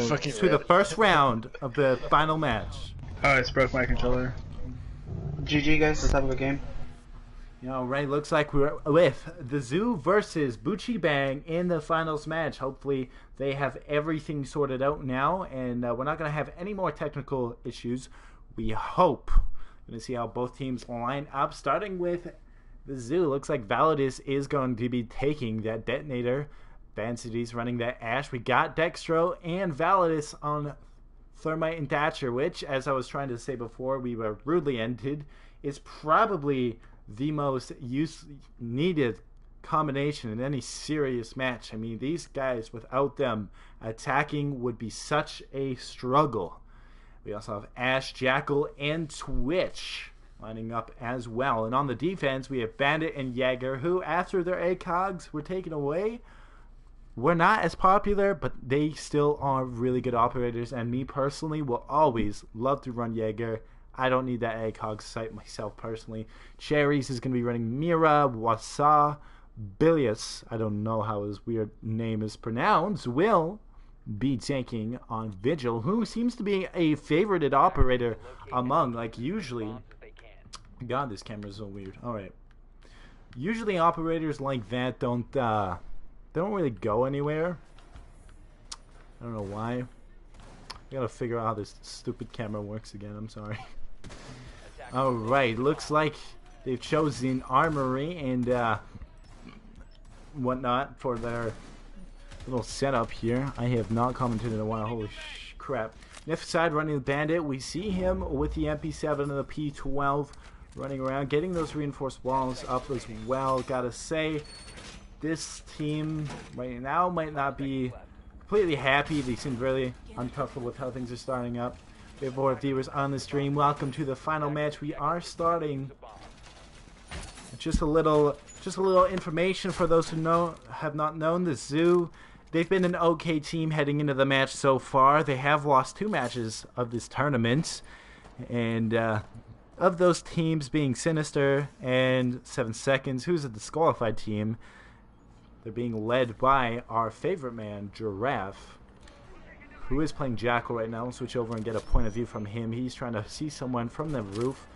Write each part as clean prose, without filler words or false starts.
to the first round of the final match. Oh, it's broke my controller. GG guys, let's have a good game. Right, looks like we're with the Zoo versus Bucci Bang in the finals match. Hopefully they have everything sorted out now, and we're not going to have any more technical issues. We hope. Going to see how both teams line up, starting with the Zoo. Looks like Validus is going to be taking that detonator. Vancity's running that Ash. We got Dextro and Validus on Thermite and Thatcher, which, as I was trying to say before, we were rudely ended, is probably the most needed combination in any serious match. I mean, these guys, without them attacking, would be such a struggle. We also have Ash, Jackal, and Twitch lining up as well. And on the defense, we have Bandit and Jaeger, who, after their ACOGs were taken away, were not as popular, but they still are really good operators. And me personally will always love to run Jaeger. I don't need that ACOG site myself personally. Cherries is going to be running Mira, Wasa, Bilius, I don't know how his weird name is pronounced, will be taking on Vigil, who seems to be a favorited operator among, like, usually. God, this camera is so weird. Alright. Usually operators like that don't really go anywhere. I don't know why. I gotta figure out how this stupid camera works again. I'm sorry. Alright, looks like they've chosen Armory and whatnot for their little setup here. I have not commented in a while. Holy crap. Nif side running the Bandit. We see him with the MP7 and the P12 running around, getting those reinforced walls up as well. Gotta say, this team right now might not be completely happy. They seem really uncomfortable with how things are starting up. We have more viewers on the stream. Welcome to the final match. We are starting. Just a little information for those who have not known. The Zoo, they've been an okay team heading into the match so far. They have lost 2 matches of this tournament, and of those teams being Sinister and 7 Seconds, who's a disqualified team, they're being led by our favorite man, Giraffe, who is playing Jackal right now. We'll switch over and get a point of view from him. He's trying to see someone from the roof.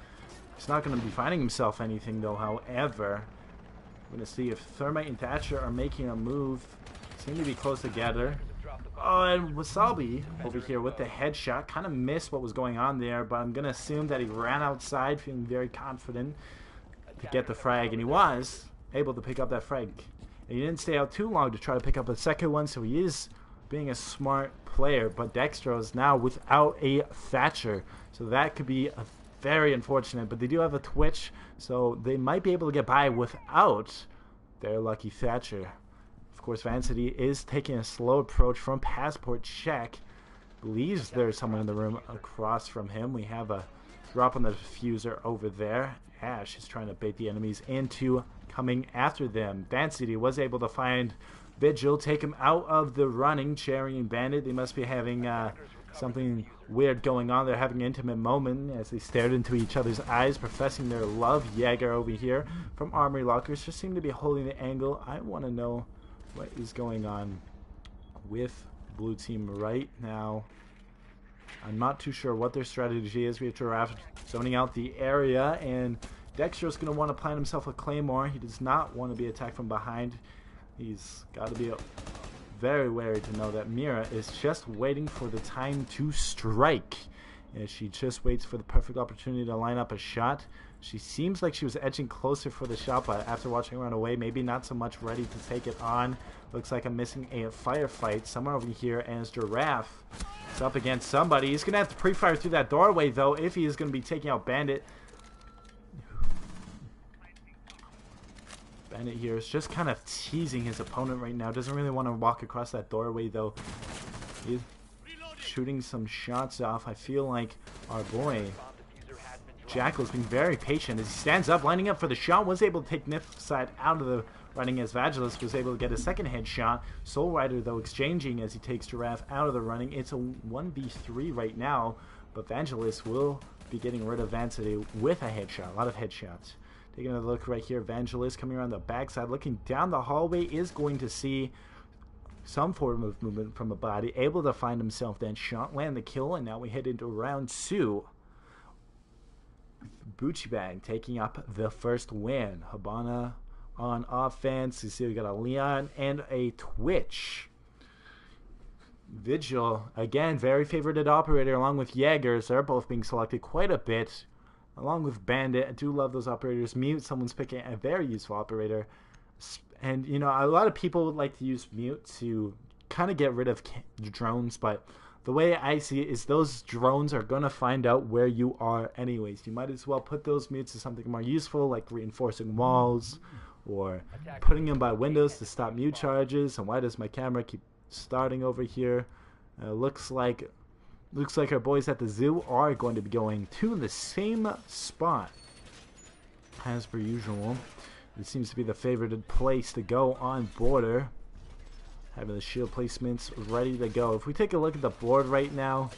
He's not going to be finding himself anything, though, however. We're going to see if Thermite and Thatcher are making a move. Seem to be close together. Oh, and Wasabi over here with the headshot. Kind of missed what was going on there, but I'm going to assume that he ran outside feeling very confident to get the frag, and he was able to pick up that frag. And he didn't stay out too long to try to pick up a second one, so he is being a smart player. But Dextro is now without a Thatcher, so that could be a very unfortunate. But they do have a Twitch, so they might be able to get by without their lucky Thatcher. Of course, Vancity is taking a slow approach from Passport Check. Believes there's someone in the room across from him. We have a drop on the diffuser over there. Ash is trying to bait the enemies into coming after them. Vancity was able to find Vigil, take him out of the running. Cherry and Bandit, they must be having something weird going on. They're having an intimate moment as they stared into each other's eyes, professing their love. Jaeger over here from Armory Lockers just seem to be holding the angle. I want to know what is going on with blue team right now. I'm not too sure what their strategy is. We have Giraffe zoning out the area, and Dexter's going to want to plant himself a Claymore. He does not want to be attacked from behind. He's got to be very wary to know that Mira is just waiting for the time to strike. And she just waits for the perfect opportunity to line up a shot. She seems like she was edging closer for the shot, but after watching her run away, maybe not so much ready to take it on. Looks like I'm missing a firefight somewhere over here, and Giraffe is up against somebody. He's going to have to pre-fire through that doorway, though, if he is going to be taking out Bandit. Bandit here is just kind of teasing his opponent right now. Doesn't really want to walk across that doorway, though. He's shooting some shots off. I feel like our boy Jackal's being very patient as he stands up, lining up for the shot. Was able to take Nif side out of the running as Vagilis was able to get a second headshot. Soul Rider, though, exchanging as he takes Giraffe out of the running. It's a 1v3 right now, but Vagilis will be getting rid of Vancity with a headshot. A lot of headshots. Taking a look right here, Vangelis coming around the backside, looking down the hallway, is going to see some form of movement from a body, able to find himself then shot, land the kill, and now we head into round 2. Bucci Bang taking up the first win. Habana on offense. You see we got a Leon and a Twitch. Vigil, again, very favorited operator along with Jaegers. They're both being selected quite a bit. Along with Bandit. I do love those operators. Mute, someone's picking a very useful operator. And, you know, a lot of people would like to use Mute to kind of get rid of drones, but the way I see it is those drones are going to find out where you are anyways. You might as well put those Mutes to something more useful, like reinforcing walls or putting them by windows to stop Mute charges. And why does my camera keep starting over here? Looks like our boys at the zoo are going to be going to the same spot as per usual. It seems to be the favorited place to go on border. Having the shield placements ready to go. If we take a look at the board right now,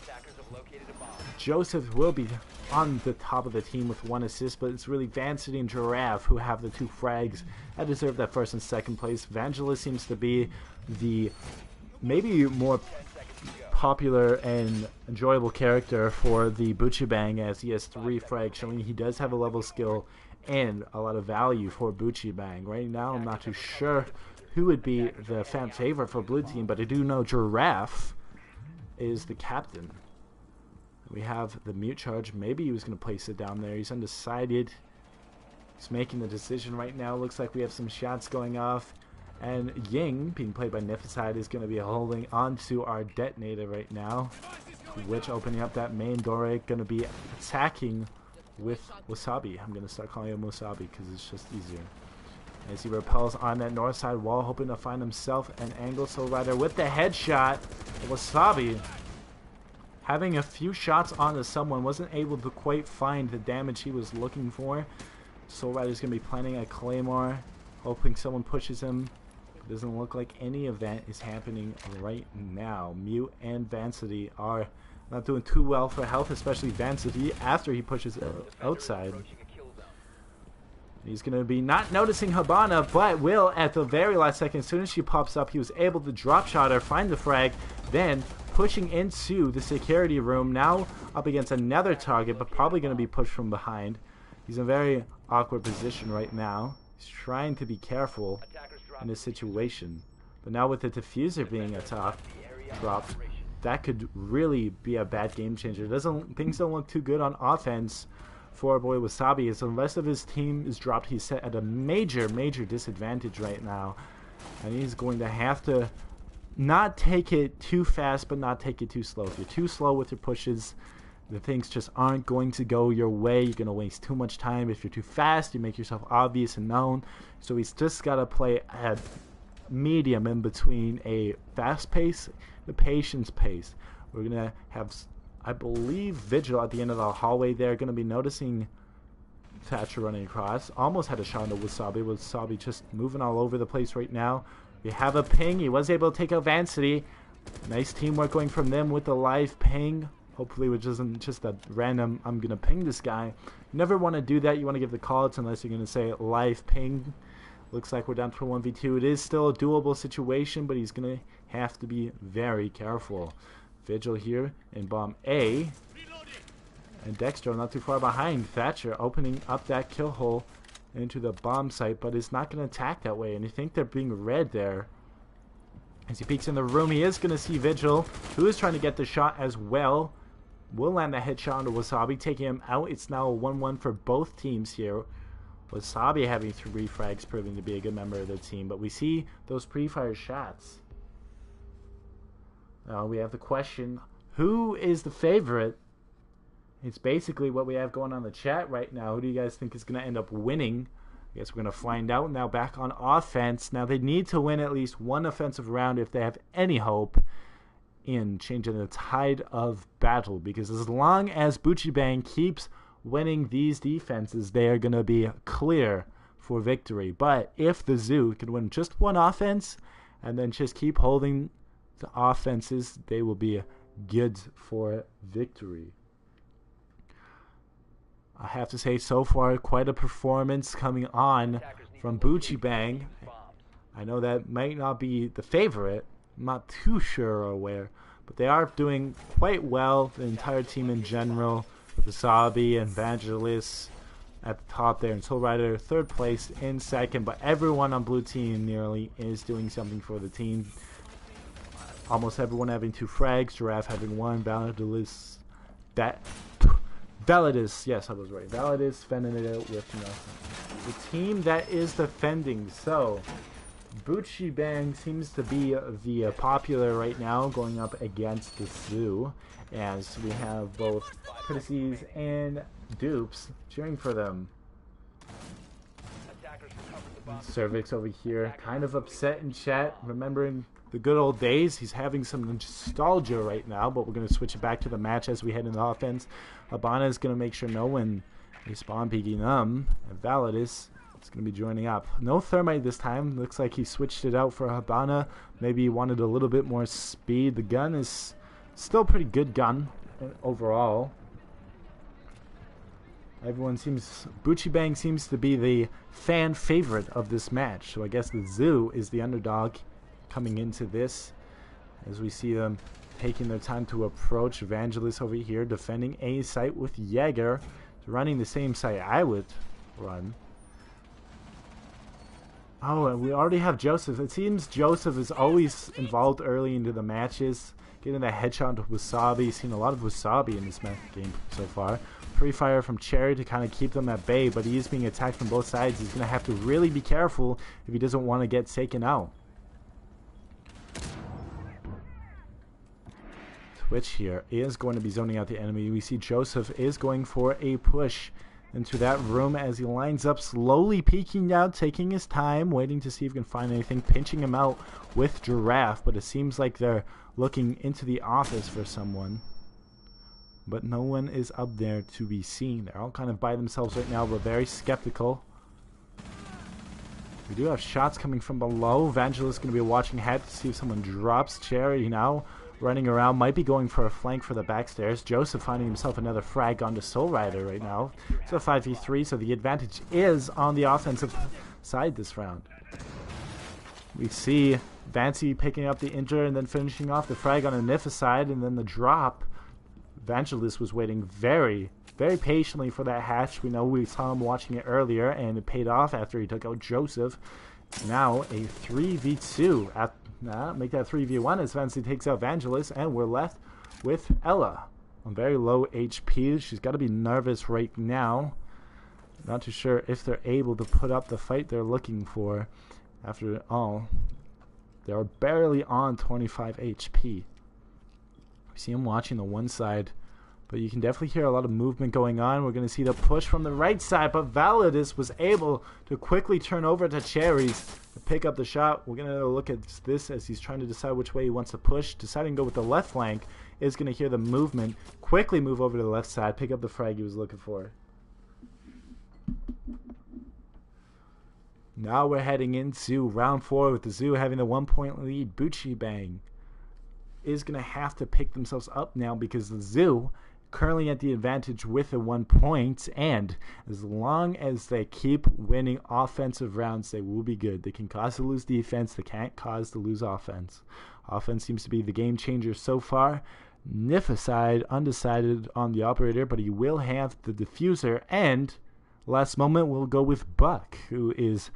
Joseph will be on the top of the team with 1 assist, but it's really Vancity and Giraffe who have the 2 frags that deserve that first and second place. Vangelis seems to be the maybe more popular and enjoyable character for the Bucci Bang, as he has 3 frags, showing he does have a level skill and a lot of value for Bucci Bang. Right now, I'm not too sure who would be the fan favorite for blue team, but I do know Giraffe is the captain. We have the Mute charge. Maybe he was going to place it down there. He's undecided. He's making the decision right now. Looks like we have some shots going off. And Ying, being played by Nifficide, is going to be holding onto our detonator right now. Which, opening up that main door, going to be attacking with Wasabi. I'm going to start calling him Wasabi because it's just easier. As he repels on that north side wall, hoping to find himself an angle. Soul Rider with the headshot. Wasabi, having a few shots onto someone, wasn't able to quite find the damage he was looking for. Soul Rider's going to be planting a Claymore, hoping someone pushes him. Doesn't look like any of that is happening right now. Mute and Vancity are not doing too well for health, especially Vancity after he pushes outside. He's going to be not noticing Habana, but will at the very last second. As soon as she pops up, he was able to drop shot her, find the frag, then pushing into the security room. Now up against another target, but probably going to be pushed from behind. He's in a very awkward position right now. He's trying to be careful in this situation. But now with the diffuser being dropped, that could really be a bad game changer. Things don't look too good on offense for our boy Wasabi, as the rest of his team is dropped. He's set at a major disadvantage right now, and he's going to have to not take it too fast, but not take it too slow. If you're too slow with your pushes, the things just aren't going to go your way. You're going to waste too much time. If you're too fast, you make yourself obvious and known. So he's just got to play at medium in between a fast pace, the patience pace. We're going to have, I believe, Vigil at the end of the hallway there, going to be noticing Thatcher running across. Almost had a shot into Wasabi. Wasabi just moving all over the place right now. We have a ping. He was able to take out Vancity. Nice teamwork going from them with the live ping. Hopefully, which isn't just a random, I'm going to ping this guy. You never want to do that. You want to give the calls unless you're going to say live ping. Looks like we're down to 1v2. It is still a doable situation, but he's going to have to be very careful. Vigil here in bomb A. And Dextro not too far behind. Thatcher opening up that kill hole into the bomb site, but is not going to attack that way. And you think they're being read there. As he peeks in the room, he is going to see Vigil, who is trying to get the shot as well. Will land that headshot onto Wasabi, taking him out. It's now a 1-1 for both teams here. Wasabi having 3 frags, proving to be a good member of the team. But we see those pre-fire shots. Now we have the question, who is the favorite? It's basically what we have going on in the chat right now. Who do you guys think is going to end up winning? I guess we're going to find out. Now back on offense. Now they need to win at least one offensive round if they have any hope in changing the tide of battle, because as long as Bucci Bang keeps winning these defenses, they are going to be clear for victory. But if the Zoo can win just one offense and then just keep holding the offenses, they will be good for victory. I have to say, so far, quite a performance coming on from Bucci Bang. I know that might not be the favorite, I'm not too sure or where, but they are doing quite well, the entire team in general, with Wasabi and Vangelis at the top there, and Soul Rider third place in second, but everyone on blue team nearly is doing something for the team. Almost everyone having 2 frags, Giraffe having 1, Validus, yes, I was right. Validus fending it out with nothing. The team that is defending, so Bucci Bang seems to be the popular right now, going up against the Zoo, as we have both Critices and Dupes cheering for them. Cervix over here, kind of upset in chat, remembering the good old days. He's having some nostalgia right now, but we're going to switch it back to the match as we head into offense. Habana is going to make sure no one is spawn peeking them, and Validus is going to be joining up. No Thermite this time. Looks like he switched it out for Habana. Maybe he wanted a little bit more speed. The gun is still a pretty good gun overall. Bucci Bang seems to be the fan favorite of this match, so I guess the Zoo is the underdog coming into this, as we see them taking their time to approach. Evangelist over here defending A site with Jaeger, running the same site I would run. Oh, and we already have Joseph. It seems Joseph is always involved early into the matches, getting that headshot to Wasabi. Seen a lot of Wasabi in this game so far. Pre-fire from Cherry to kind of keep them at bay, but he is being attacked from both sides. He's going to have to really be careful if he doesn't want to get taken out. Twitch here is going to be zoning out the enemy. We see Joseph is going for a push into that room as he lines up, slowly peeking out, taking his time, waiting to see if he can find anything, pinching him out with Giraffe, but it seems like they're looking into the office for someone. But no one is up there to be seen. They're all kind of by themselves right now. We're very skeptical. We do have shots coming from below. Evangelist going to be watching ahead to see if someone drops. Cherry now running around, might be going for a flank for the backstairs. Joseph finding himself another frag onto Soul Rider right now. It's a 5v3, so the advantage is on the offensive side this round. We see Vancy picking up the injure and then finishing off the frag on a Niffa side, and then the drop. Evangelist was waiting very, very patiently for that hatch. We know we saw him watching it earlier, and it paid off after he took out Joseph. Now a 3v2. Make that 3v1 as Vancy takes out Evangelist, and we're left with Ella on very low HP. She's got to be nervous right now. Not too sure if they're able to put up the fight they're looking for. After all, they're barely on 25 HP. We see him watching the one side, but you can definitely hear a lot of movement going on. We're going to see the push from the right side, but Validus was able to quickly turn over to Cherries to pick up the shot. We're going to look at this as he's trying to decide which way he wants to push. Deciding to go with the left flank, is going to hear the movement, quickly move over to the left side, pick up the frag he was looking for. Now we're heading into round 4 with the Zoo having the 1-point lead. Bucci Bang is going to have to pick themselves up now because the Zoo currently at the advantage with the 1 point, and as long as they keep winning offensive rounds, they will be good. They can cause to lose defense, they can't cause to lose offense. Offense seems to be the game changer so far. Niffa side undecided on the operator, but he will have the diffuser, and last moment we'll go with Buck, who is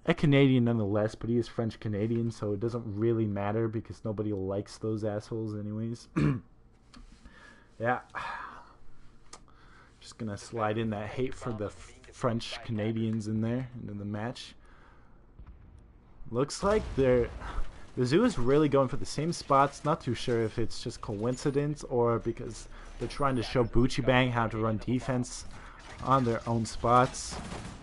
a Canadian nonetheless, but he is French-Canadian, so it doesn't really matter because nobody likes those assholes anyways. Yeah. Just going to slide in that hate for the French-Canadians in there into the match. Looks like the Zoo is really going for the same spots. Not too sure if it's just coincidence or because they're trying to show Bucci Bang how to run defense on their own spots.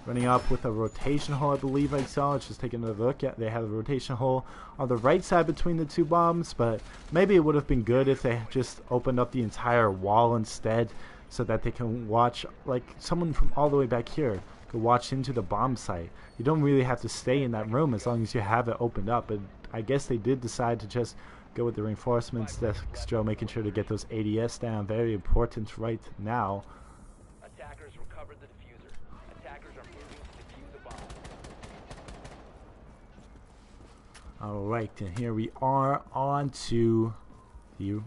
Running up with a rotation hole, I believe I saw. It's just taking a look. Yeah, they have a rotation hole on the right side between the two bombs, but maybe it would have been good if they just opened up the entire wall instead so that they can watch, like someone from all the way back here could watch into the bomb site. You don't really have to stay in that room as long as you have it opened up, but I guess they did decide to just go with the reinforcements. Dextro making sure to get those ADS down. Very important right now. Attackers recovered the diffuser. Attackers are moving to defuse the bomb. Alright, and here we are on to the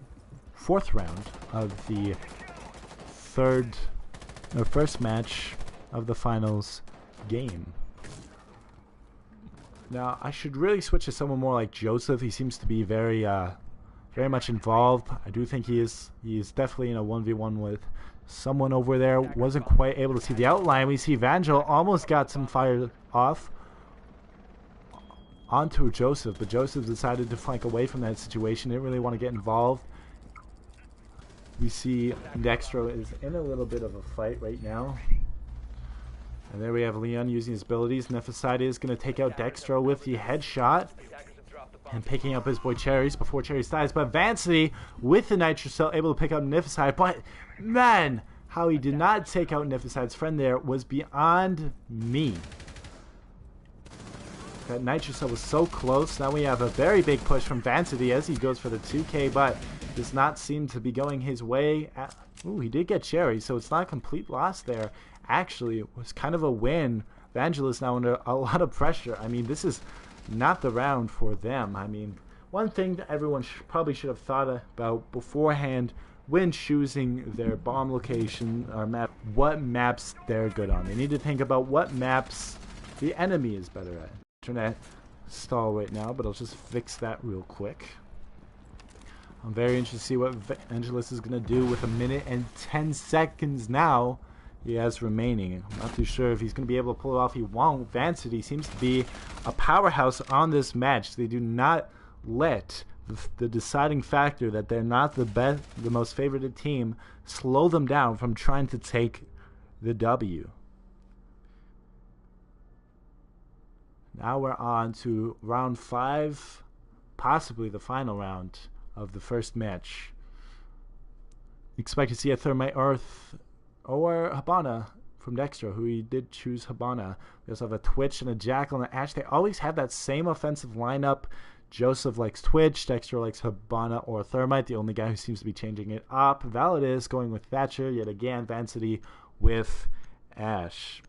fourth round of the first match of the finals game. Now, I should really switch to someone more like Joseph. He seems to be very much involved. I do think he is definitely in a 1v1 with someone over there. Wasn't quite able to see the outline. We see Vangel almost got some fire off onto Joseph, but Joseph decided to flank away from that situation. Didn't really want to get involved. We see Dextro is in a little bit of a fight right now. And there we have Leon using his abilities. Nefaside is going to take out Dextro with the headshot. And picking up his boy Cherries before Cherries dies. But Vancity with the Nitro Cell able to pick up Nefaside. But, man, how he did not take out Nefaside's friend there was beyond me. That Nitro Cell was so close. Now we have a very big push from Vancity as he goes for the 2K, but does not seem to be going his way. Ooh, he did get Cherry, so it's not a complete loss there. Actually, it was kind of a win. Vangelis now under a lot of pressure. I mean, this is not the round for them. I mean, one thing that everyone probably should have thought about beforehand when choosing their bomb location or map, what maps they're good on. They need to think about what maps the enemy is better at. Internet stall right now, but I'll just fix that real quick. I'm very interested to see what Angelus is going to do with 1 minute and 10 seconds now he has remaining. I'm not too sure if he's going to be able to pull it off. He won't. Vancity seems to be a powerhouse on this match. They do not let the deciding factor that they're not the most favored team slow them down from trying to take the W. Now we're on to round 5, possibly the final round of the first match. Expect to see a Thermite or Habana from Dextro, who he did choose Habana. We also have a Twitch and a Jackal and an Ash. They always have that same offensive lineup. Joseph likes Twitch, Dextro likes Habana or Thermite. The only guy who seems to be changing it up. Validus going with Thatcher. Yet again, Vancity with Ash.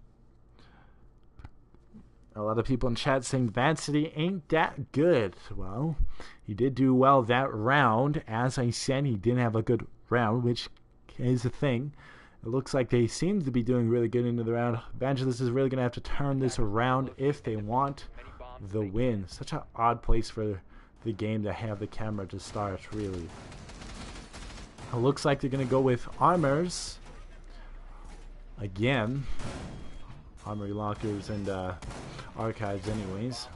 A lot of people in chat saying Vancity ain't that good. Well, he did do well that round. As I said, he didn't have a good round, which is a thing. It looks like they seem to be doing really good into the round. Vangelis is really going to have to turn this around if they want the win. Such an odd place for the game to have the camera to start, really. It looks like they're going to go with Armors. Again. Armory Lockers and Archives anyways.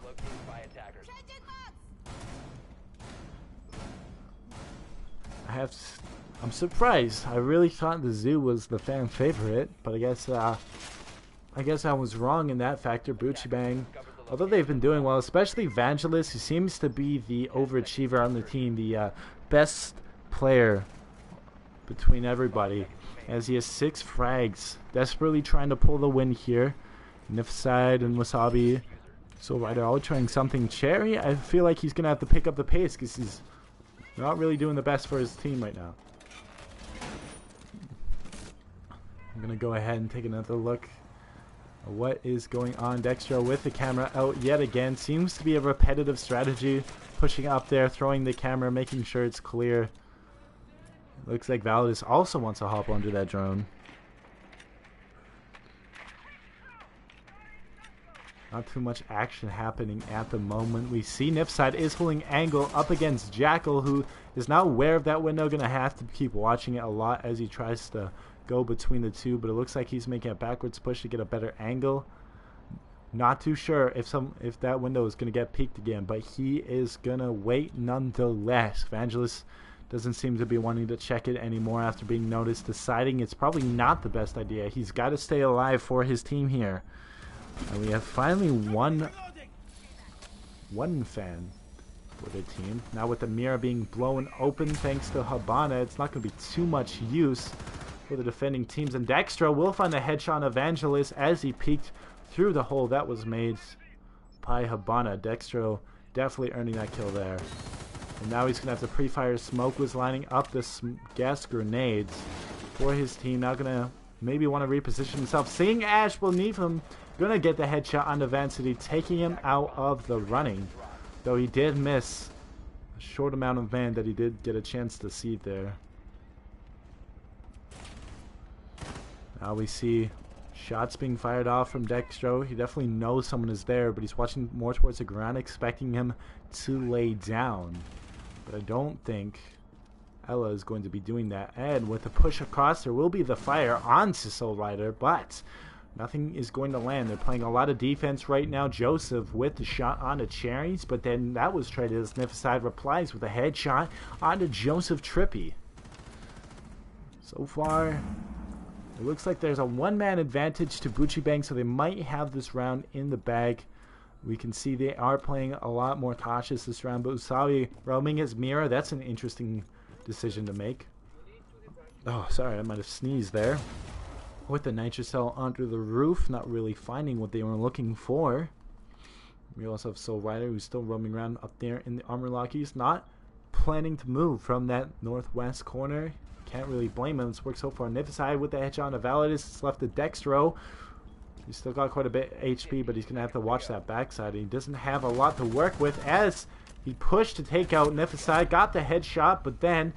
I'm surprised. I really thought the Zoo was the fan favorite, but I guess I was wrong in that factor. Bucci Bang, although they've been doing well, especially Vangelis, who seems to be the overachiever on the team, the best player between everybody, as he has 6 frags, desperately trying to pull the win here. Nifside and Wasabi, so right, are all trying something. Cherry, I feel like he's gonna have to pick up the pace because he's not really doing the best for his team right now. I'm gonna go ahead and take another look at what is going on. Dextro with the camera out yet again. Seems to be a repetitive strategy, pushing up there, throwing the camera, making sure it's clear. Looks like Validus also wants to hop onto that drone. Not too much action happening at the moment. We see Nifside is holding angle up against Jackal, who is now aware of that window. Going to have to keep watching it a lot as he tries to go between the two. But it looks like he's making a backwards push to get a better angle. Not too sure if that window is going to get peaked again, but he is going to wait nonetheless. Vangelis doesn't seem to be wanting to check it anymore after being noticed, deciding it's probably not the best idea. He's got to stay alive for his team here. And we have finally one fan for the team. Now with the mirror being blown open thanks to Habana, it's not going to be too much use for the defending teams. And Dextro will find a headshot on Evangelist as he peeked through the hole that was made by Habana. Dextro definitely earning that kill there. And now he's going to have to pre-fire. Smoke was lining up the gas grenades for his team. Now going to maybe want to reposition himself. Seeing Ash beneath him, going to get the headshot on Vancity, taking him out of the running. Though he did miss a short amount of man that he did get a chance to see there. Now we see shots being fired off from Dextro. He definitely knows someone is there, but he's watching more towards the ground, expecting him to lay down. But I don't think Ella is going to be doing that. And with the push across, there will be the fire onto Soul Rider, but nothing is going to land. They're playing a lot of defense right now. Joseph with the shot onto Cherries, but then that was traded as Nifaside replies with a headshot onto Joseph Trippy. So far, it looks like there's a one-man advantage to Bucci Bang, so they might have this round in the bag. We can see they are playing a lot more cautious this round, but Usawi roaming his mirror, that's an interesting decision to make. Oh, sorry, I might have sneezed there. With the Nitrocell onto the roof, not really finding what they were looking for. We also have Soul Rider, who's still roaming around up there in the armor lock. He's not planning to move from that northwest corner. Can't really blame him. It's worked so far. Nifaside with the headshot on a Validus. It's left to Dextro. He's still got quite a bit HP, but he's going to have to watch that backside. He doesn't have a lot to work with as he pushed to take out Nifaside. Got the headshot, but then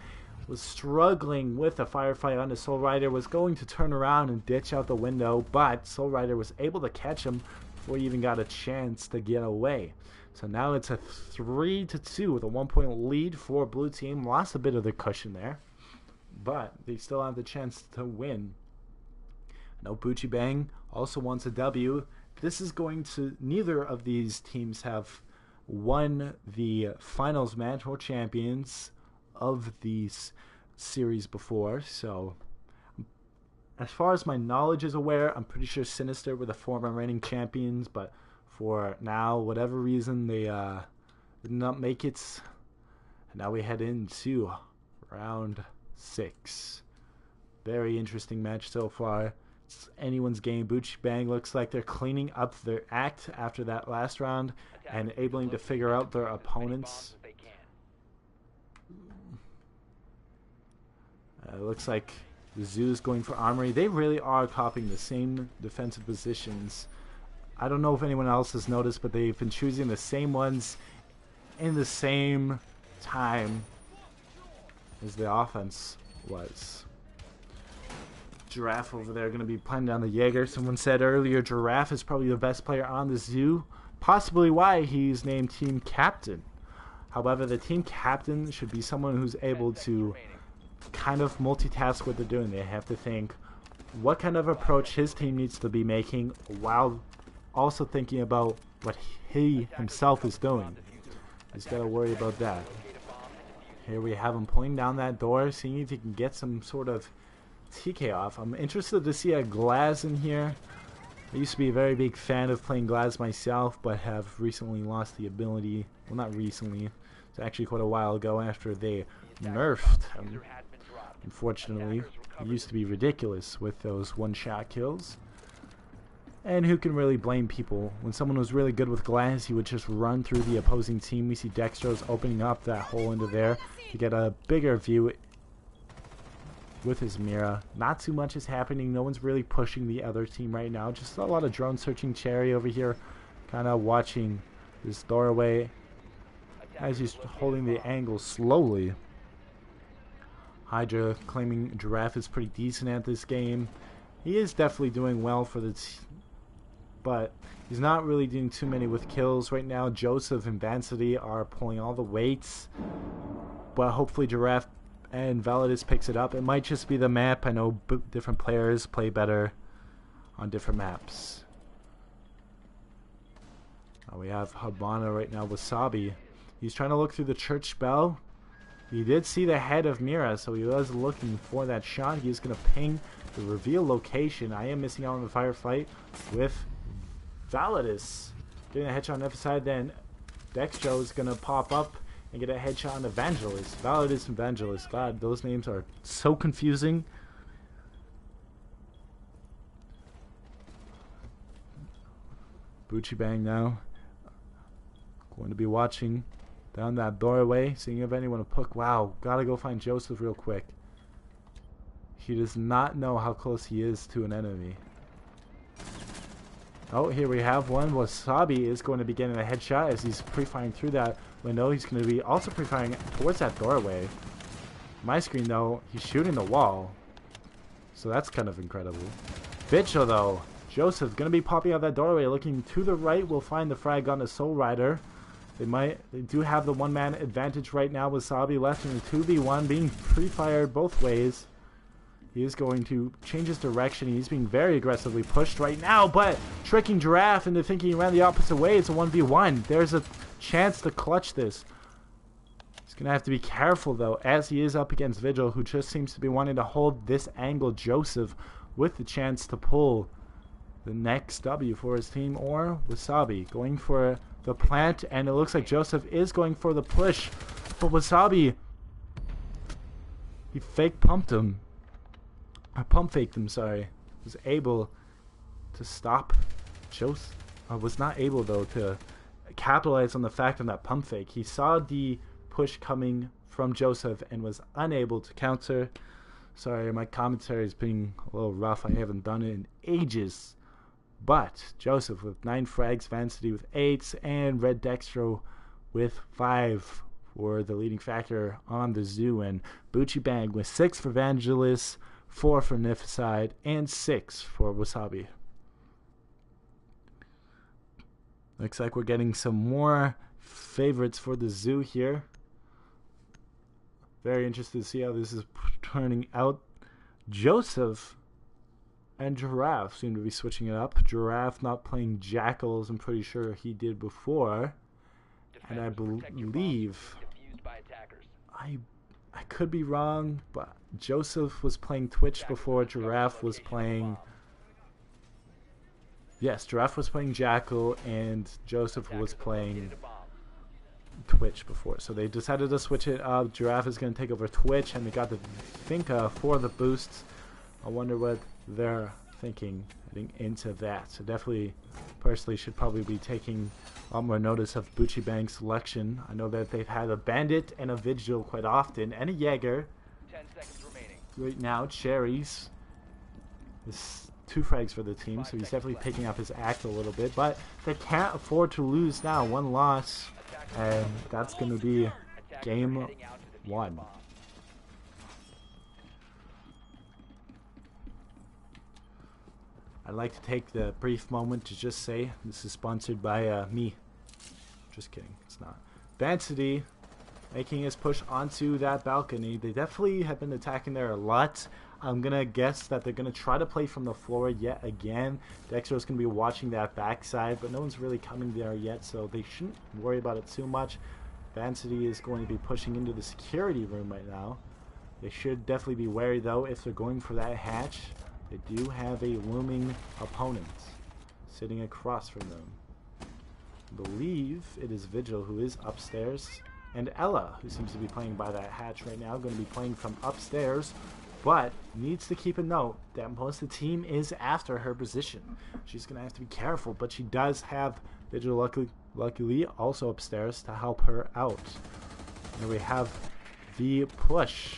was struggling with a firefight on the Soul Rider. Was going to turn around and ditch out the window, but Soul Rider was able to catch him before he even got a chance to get away. So now it's a 3-2 with a 1-point lead for Blue Team. Lost a bit of the cushion there, but they still have the chance to win. No, Bucci Bang also wants a W. This is going to... Neither of these teams have won the finals match or champions of these series before. So, as far as my knowledge is aware, I'm pretty sure Sinister were the former reigning champions. But for now, whatever reason, they did not make it. And now we head into round 6. Very interesting match so far. It's anyone's game. Bucci Bang looks like they're cleaning up their act after that last round and able to figure out their opponents. It looks like the Zoo's going for Armory. They really are copying the same defensive positions. I don't know if anyone else has noticed, but they've been choosing the same ones in the same time as the offense was. Giraffe over there going to be playing down the Jaeger. Someone said earlier Giraffe is probably the best player on the Zoo. Possibly why he's named team captain. However, the team captain should be someone who's able to kind of multitask what they're doing. They have to think what kind of approach his team needs to be making while also thinking about what he himself is doing. He's got to worry about that. Here we have him pulling down that door, seeing if he can get some sort of TK off. I'm interested to see a Glaz in here. I used to be a very big fan of playing Glaz myself, but have recently lost the ability. Well, not recently. It's actually quite a while ago after they nerfed him. Unfortunately, it used to be ridiculous with those one-shot kills. And who can really blame people? When someone was really good with Glaz, he would just run through the opposing team. We see Dextro's opening up that hole into there to get a bigger view with his Mira. Not too much is happening. No one's really pushing the other team right now. Just a lot of drone searching. Cherry over here kind of watching this doorway as he's holding the angle slowly. Hydra claiming Giraffe is pretty decent at this game. He is definitely doing well for the team, but he's not really doing too many with kills right now. Joseph and Vancity are pulling all the weights, but hopefully Giraffe and Validus picks it up. It might just be the map. I know different players play better on different maps. We have Habana right now with Sabi. He's trying to look through the church bell. He did see the head of Mira, so he was looking for that shot. He's going to ping the reveal location. I am missing out on the firefight with Validus. Getting a headshot on the other side, then Dextro is going to pop up and get a headshot on Evangelist. Validus and Evangelist. God, those names are so confusing. Bucci Bang now. Going to be watching down that doorway, seeing if anyone will poke. Wow, gotta go find Joseph real quick. He does not know how close he is to an enemy. Oh, here we have one. Wasabi is going to be getting a headshot as he's pre-firing through that window. He's going to be also pre-firing towards that doorway. My screen, though, he's shooting the wall. So that's kind of incredible. Vigil, though. Joseph going to be popping out that doorway. Looking to the right, we'll find the frag on the Soul Rider. They do have the one-man advantage right now. Wasabi left in the 2v1, being pre-fired both ways. He is going to change his direction. He's being very aggressively pushed right now, but tricking Giraffe into thinking around the opposite way. It's a 1v1. There's a chance to clutch this. He's going to have to be careful, though, as he is up against Vigil, who just seems to be wanting to hold this angle. Joseph with the chance to pull the next W for his team, or Wasabi going for the plant, and it looks like Joseph is going for the push, but Wasabi, he fake pumped him. I pump faked him, sorry. Was able to stop Joseph. I was not able, though, to capitalize on the fact of that pump fake. He saw the push coming from Joseph and was unable to counter. Sorry, my commentary is being a little rough. I haven't done it in ages. But Joseph with 9 frags, Vancity with 8, and Red Dextro with 5 for the leading factor on the zoo. And Bucci Bang with 6 for Vangelis, 4 for Nifaside, and 6 for Wasabi. Looks like we're getting some more favorites for the zoo here. Very interested to see how this is turning out. Joseph and Giraffe seem to be switching it up. Giraffe not playing Jackals, I'm pretty sure he did before. And I believe... I could be wrong, but Joseph was playing Twitch before. Giraffe was playing... Yes, Giraffe was playing Jackal, and Joseph was playing Twitch before. So they decided to switch it up. Giraffe is going to take over Twitch, and they got the Finca for the boosts. I wonder what they're thinking heading into that. So definitely, personally, should probably be taking a lot more notice of Bucci Bang's selection. I know that they've had a Bandit and a Vigil quite often, and a Jaeger. 10 seconds remaining. Right now, Cherries is 2 frags for the team, so he's definitely picking up his act a little bit. But they can't afford to lose now. 1 loss, and that's going to be game 1. I'd like to take the brief moment to just say this is sponsored by me. Just kidding, it's not. Vancity making his push onto that balcony. They definitely have been attacking there a lot. I'm going to guess that they're going to try to play from the floor yet again. Dexter's going to be watching that backside, but no one's really coming there yet, so they shouldn't worry about it too much. Vancity is going to be pushing into the security room right now. They should definitely be wary, though, if they're going for that hatch. They do have a looming opponent sitting across from them. I believe it is Vigil who is upstairs, and Ella, who seems to be playing by that hatch right now, going to be playing from upstairs, but needs to keep a note that most of the team is after her position. She's going to have to be careful, but she does have Vigil luckily also upstairs to help her out. And we have the push.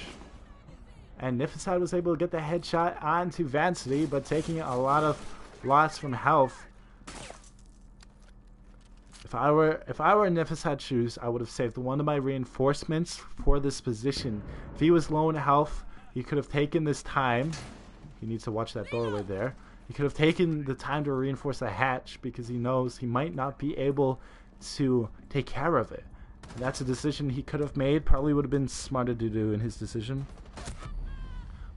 And Nifaside was able to get the headshot onto Vancity, but taking a lot of loss from health. If I were in Nifaside's shoes, I would have saved one of my reinforcements for this position. If he was low in health, he could have taken this time. He needs to watch that doorway there. He could have taken the time to reinforce the hatch because he knows he might not be able to take care of it. And that's a decision he could have made. Probably would have been smarter to do in his decision.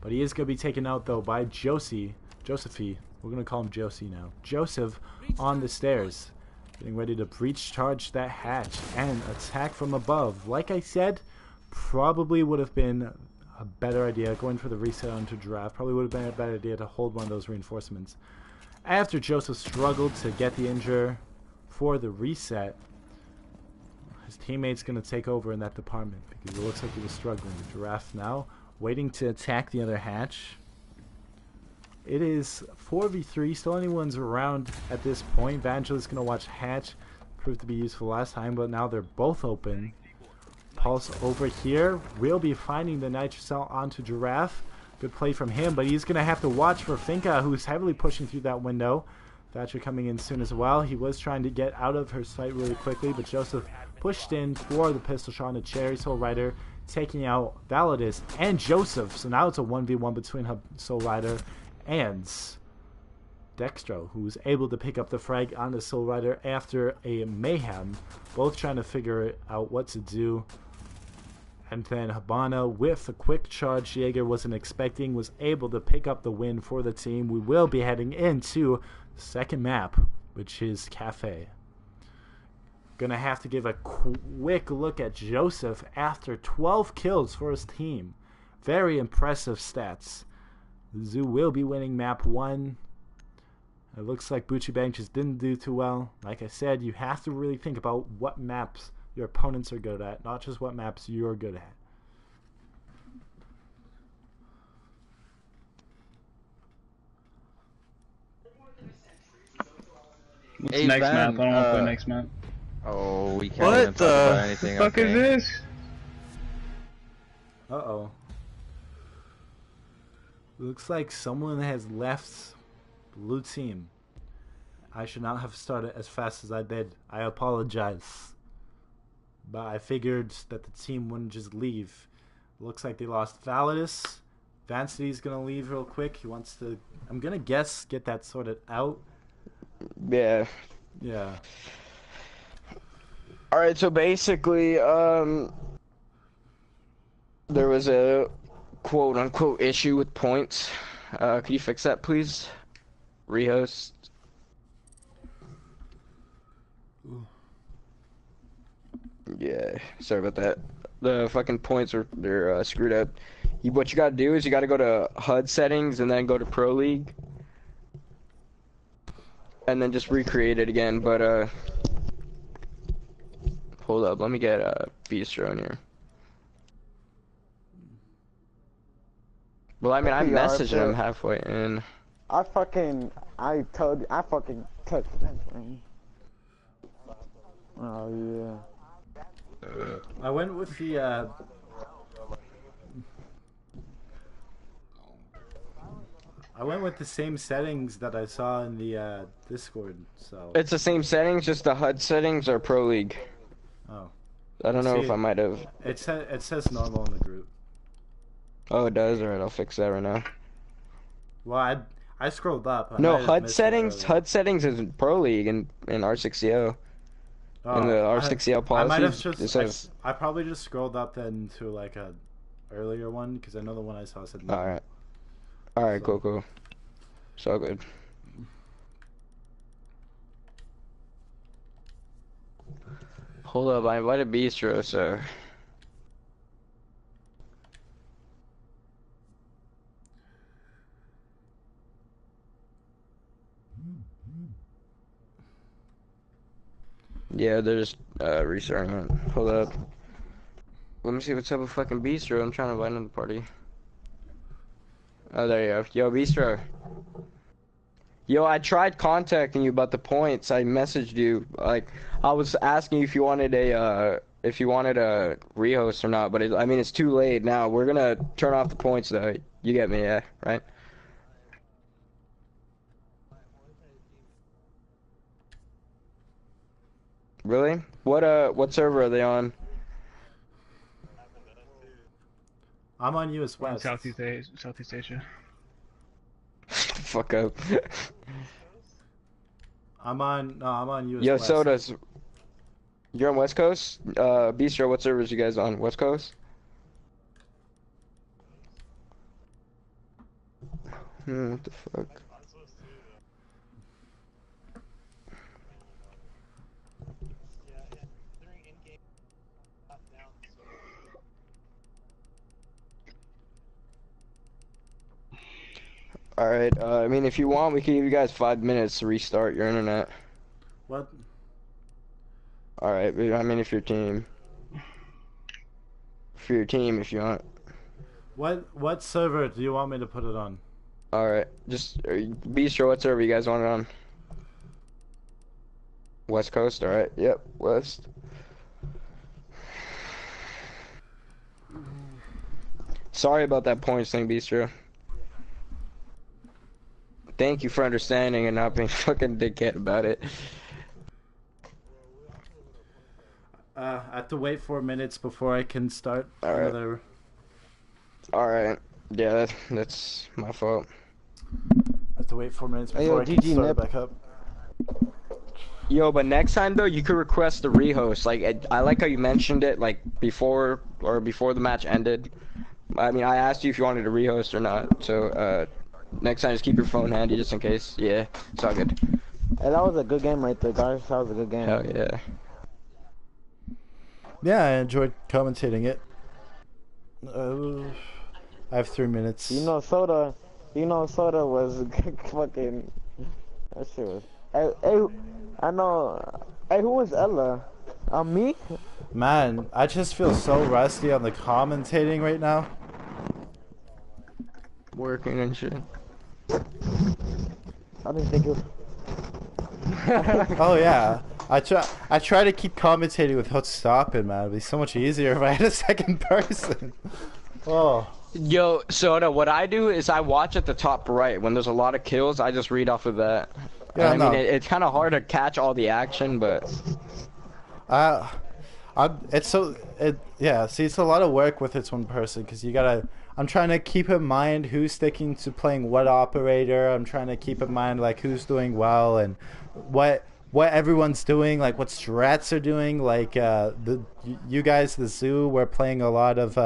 But he is going to be taken out, though, by Josie. Josephie. We're going to call him Josie now. Joseph on the stairs. Getting ready to breach charge that hatch and attack from above. Like I said, probably would have been a better idea. Going for the reset onto Giraffe. Probably would have been a better idea to hold one of those reinforcements. After Joseph struggled to get the injure for the reset, his teammate's going to take over in that department because it looks like he was struggling. Giraffe now waiting to attack the other hatch. It is 4v3. Still anyone's around at this point. Vangelis going to watch hatch. Proved to be useful last time, but now they're both open. Pulse over here. We'll be finding the Nitrocell onto Giraffe. Good play from him, but he's going to have to watch for Finca, who's heavily pushing through that window. Thatcher coming in soon as well. He was trying to get out of her sight really quickly, but Joseph pushed in for the pistol shot on a Cherry Soul Rider, taking out Validus and Joseph. So now it's a 1v1 between Soul Rider and Dextro, who was able to pick up the frag on the Soul Rider after a mayhem, both trying to figure out what to do. And then Habana, with a quick charge Jaeger wasn't expecting, was able to pick up the win for the team. We will be heading into the second map, which is Cafe. Gonna have to give a quick look at Joseph after 12 kills for his team. Very impressive stats. Zoo will be winning map 1. It looks like Bucci Bang just didn't do too well. Like I said, you have to really think about what maps your opponents are good at, not just what maps you're good at. What's Hey, next Ben, map? I don't want to play next map. Oh, we can't even talk about anything. What the fuck is this? Uh-oh. Looks like someone has left blue team. I should not have started as fast as I did. I apologize. But I figured that the team wouldn't just leave. Looks like they lost Validus. Vancity's gonna leave real quick. He wants to, I'm gonna guess, get that sorted out. Yeah. Yeah. Alright, so basically, there was a quote-unquote issue with points. Could you fix that, please? Rehost. Ooh. Yeah, sorry about that. The fucking points they're screwed up. What you gotta do is you gotta go to HUD settings and then go to Pro League. And then just recreate it again, but hold up, let me get Bistro in here. Well, I mean, I messaged him halfway in. I fucking touched that thing. Oh yeah. I went with the same settings that I saw in the Discord, so It's the same settings, just the HUD settings or Pro League. oh. I don't know See, if I might have. It says normal in the group. Oh, it does. Alright, I'll fix that right now. Well, I scrolled up. I No, might have HUD missed it settings. earlier. HUD settings is Pro League and in R6CO. Oh, In the R6CO I might have policies, it just. says. I probably just scrolled up then to like a earlier one because I know the one I saw said normal. Alright. Alright, So- cool. So good. Hold up, I invited Bistro, so. Yeah, they're just restarting it. Hold up. Let me see what's up with fucking Bistro. I'm trying to invite him to the party. Oh, there you go. Yo, Bistro. Yo, I tried contacting you about the points. I messaged you. Like, I was asking you if you wanted a rehost or not, but I mean, it's too late now. We're gonna turn off the points, though. You get me, yeah? Right? Really? What server are they on? I'm on US We're in West. Southeast Asia. Fuck up. I'm on US Yo, West. Sodas. You're on West Coast? Bistro, what servers you guys on? West Coast? What the fuck? Alright, I mean, if you want, we can give you guys 5 minutes to restart your internet. What? Alright, I mean, if your team. For your team, if you want. What server do you want me to put it on? Alright, just, Bistro, what server you guys want it on? West Coast, alright, yep, West. Sorry about that points thing, Bistro. Thank you for understanding and not being fucking dickhead about it. I have to wait 4 minutes before I can start Alright. another. Alright. Yeah, that's my fault. I have to wait 4 minutes Hey, before yo, I can GG, start Nip. back up. Yo, but next time though, you could request the rehost. Like, I like how you mentioned it, like before the match ended. I mean, I asked you if you wanted to rehost or not. So, next time, just keep your phone handy just in case. Yeah, it's all good. Hey, that was a good game right there, guys. That was a good game. Hell yeah. Yeah, I enjoyed commentating it. I have 3 minutes. You know, Soda was fucking. That shit was. Hey, I know. Hey, who was Ella? Me? Man, I just feel so rusty on the commentating right now. Working and shit. I didn't think it was. Oh yeah, I try to keep commentating without stopping, man. It'd be so much easier if I had a second person. Oh. Yo, Soda, what I do is I watch at the top right. When there's a lot of kills, I just read off of that. Yeah, I mean, no. it's kind of hard to catch all the action, but Yeah, see, it's a lot of work with it's one person, because I'm trying to keep in mind who's sticking to playing what operator. I'm trying to keep in mind, like, who's doing well and what everyone's doing, like, what strats are doing. Like, you guys, the zoo, were playing a lot of,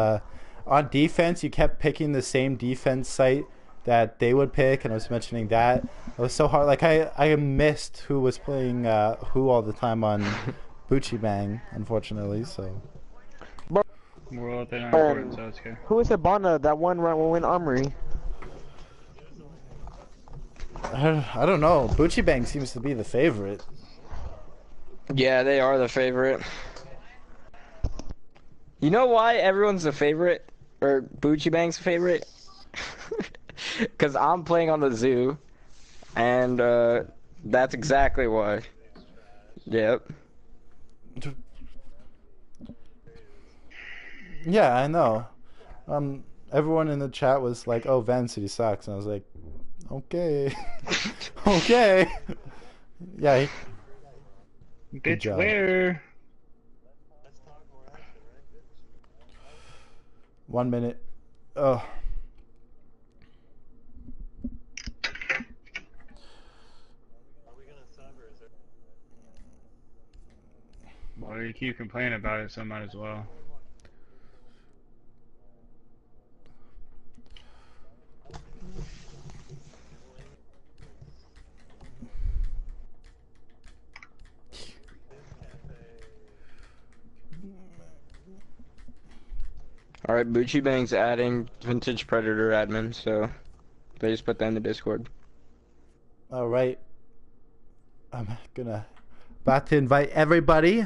on defense, you kept picking the same defense site that they would pick, and I was mentioning that. It was so hard. Like, I missed who was playing who all the time on Bucci Bang, unfortunately, so. Well, they're not important, so it's okay. Who was Hibana that one round when Armory? I don't know. Bucci Bang seems to be the favorite. yeah, they are the favorite. You know why everyone's the favorite? Or Bucci Bang's the favorite? Because I'm playing on the zoo. And, that's exactly why. Yep. Yeah, I know. Everyone in the chat was like, "Oh, Van City sucks," and I was like, "Okay, okay." Yeah. Good Bitch, job. where? 1 minute. Oh. Well, you keep complaining about it, so might as well. Alright, Bucci Bang's adding Vintage Predator admin, so they just put that in the Discord. All right. I'm about to invite everybody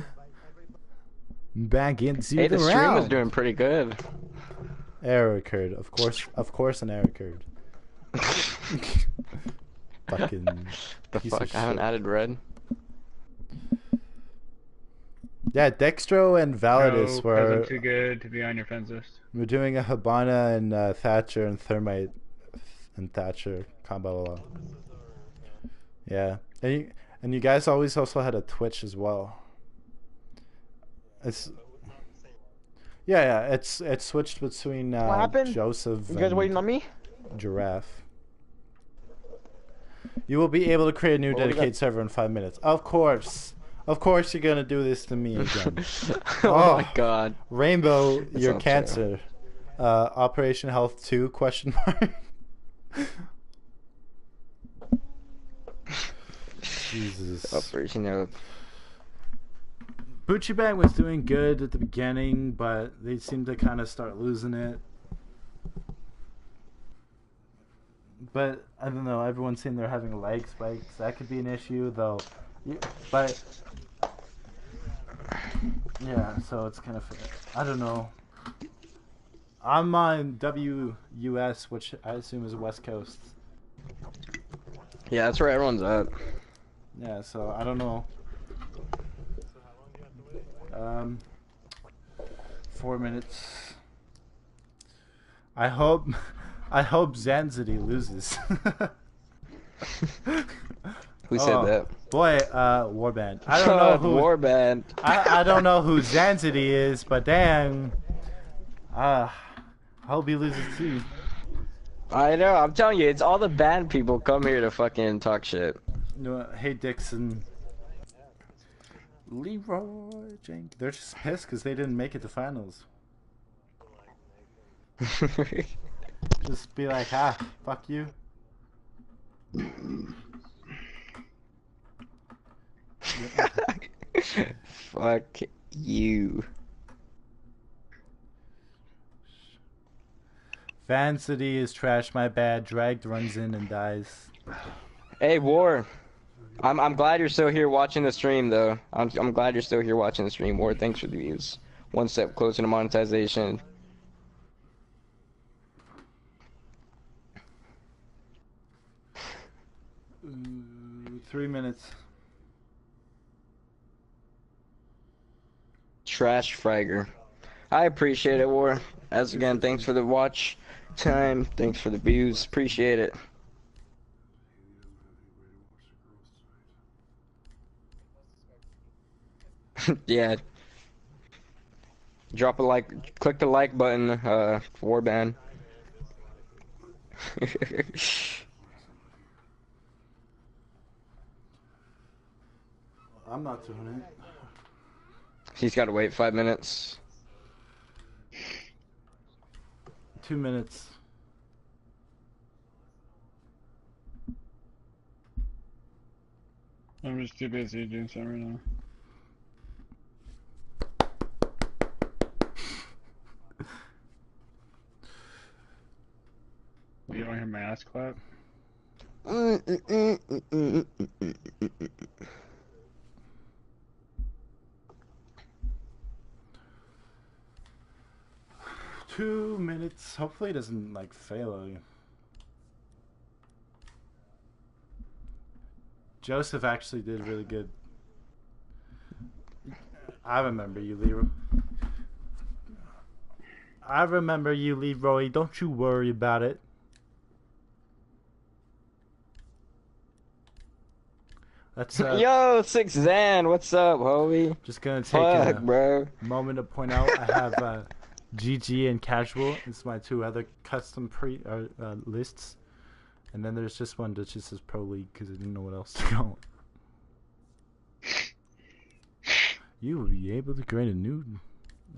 back into Hey, the the stream round. is doing pretty good. Error occurred. Of course, an error occurred. Fucking The piece of fuck? I haven't shit. added red. Yeah, Dextro and Validus No, 'cause were I'm too good to be on your friends list. we're doing a Habana and Thatcher and Thermite and Thatcher combo. Yeah, and you guys always also had a Twitch as well. It's it's switched between What happened? Joseph You guys and waiting on me? Giraffe. You will be able to create a new What was dedicated server in 5 minutes. Of course you're gonna do this to me again. Oh my god. Rainbow, That's your not cancer. Operation Health 2 question mark. Jesus. Operation Health. Bucci Bang was doing good at the beginning, but they seemed to kind of start losing it. But I don't know. Everyone's saying they're having lag spikes. That could be an issue, though. But yeah, so it's kind of. I don't know. I'm on WUS, which I assume is West Coast. Yeah, that's where everyone's at. Yeah, so I don't know. 4 minutes. I hope Zanzity loses. Who said that? Boy, Warband. I don't know who Warband. I don't know who Zanzity is, but damn. I hope he loses too. I know, I'm telling you, it's all the band people come here to fucking talk shit. You know what? Hey Dixon. Leroy Jenkins. They're just pissed because they didn't make it to finals. Just be like, fuck you. Fuck you. Fan City is trash, my bad. Dragged runs in and dies. Hey, War. I'm glad you're still here watching the stream, though. I'm glad you're still here watching the stream, War. Thanks for the views. One step closer to monetization. Ooh, 3 minutes. Trash Fragger. I appreciate it, War. As again, thanks for the watch time. Thanks for the views. Appreciate it. Yeah. Drop a like. Click the like button, Warband. I'm not doing it. He's got to wait 5 minutes. 2 minutes. I'm just too busy doing something right now. You don't hear my ass clap? Two minutes. Hopefully it doesn't like fail you. Joseph actually did really good. I remember you, Leroy. I remember you, Leroy. Don't you worry about it. That's Yo, Six Zan, what's up, homie? just gonna take Fuck, a bro. moment to point out I have GG and Casual. It's my two other custom lists, and then there's just one that just says Pro League because I didn't know what else to go. You will be able to create a new.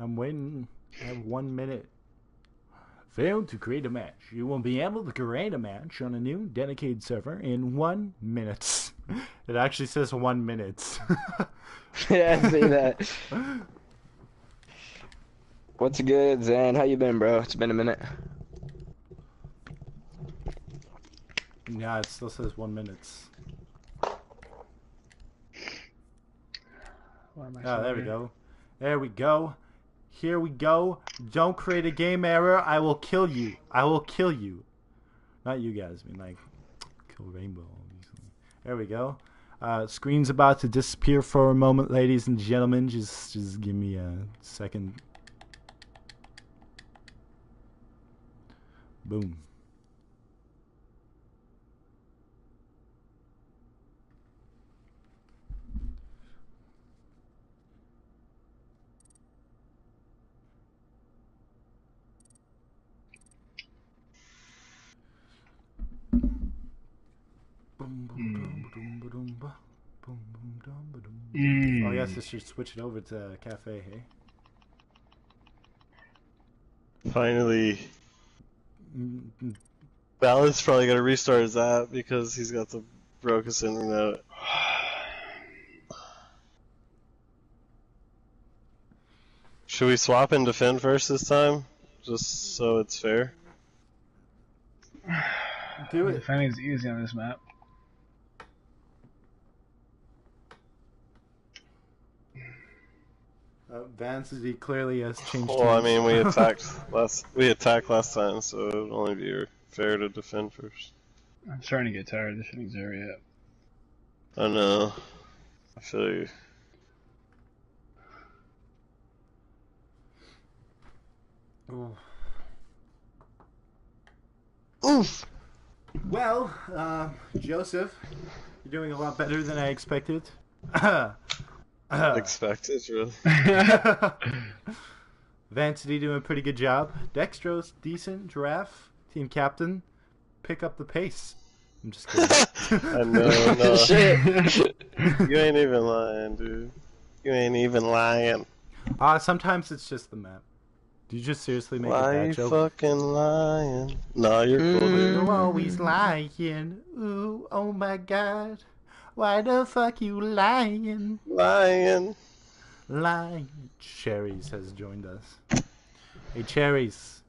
I'm waiting. I have 1 minute. Failed to create a match. You will be able to create a match on a new dedicated server in 1 minute. It actually says 1 minute. Yeah, I see that. What's good, Zan? How you been, bro? It's been a minute. Yeah, it still says 1 minute. Oh, there we go. There we go. Here we go. Don't create a game error. I will kill you. I will kill you. Not you guys. I mean, like, kill Rainbow, obviously. There we go. Screen's about to disappear for a moment, ladies and gentlemen. Just give me a second. Boom. Oh, yes, I should switch it over to Cafe, hey? Finally. Ballard's probably gonna restart his app because he's got the brokest internet. Should we swap and defend first this time? Just so it's fair? Do it. Defending's easy on this map. Vancity clearly has changed. Well, I teams. mean, we attacked last time, so it would only be fair to defend first. I'm starting to get tired of defending Zero yet. I know. I feel you. Oh. Oof. Well, Joseph, you're doing a lot better than I expected. Expected, really. Vancity doing a pretty good job. Dextro's decent. Giraffe, team captain, pick up the pace. I'm just kidding. I know, no. Shit. You ain't even lying, dude. You ain't even lying. Sometimes it's just the map. Do you just seriously make Why a you bad joke? fucking lying? No, you're cool, dude. You're always lying. Ooh, oh my god. Why the fuck you lying? Lying. Lying. Cherries has joined us. Hey, Cherries.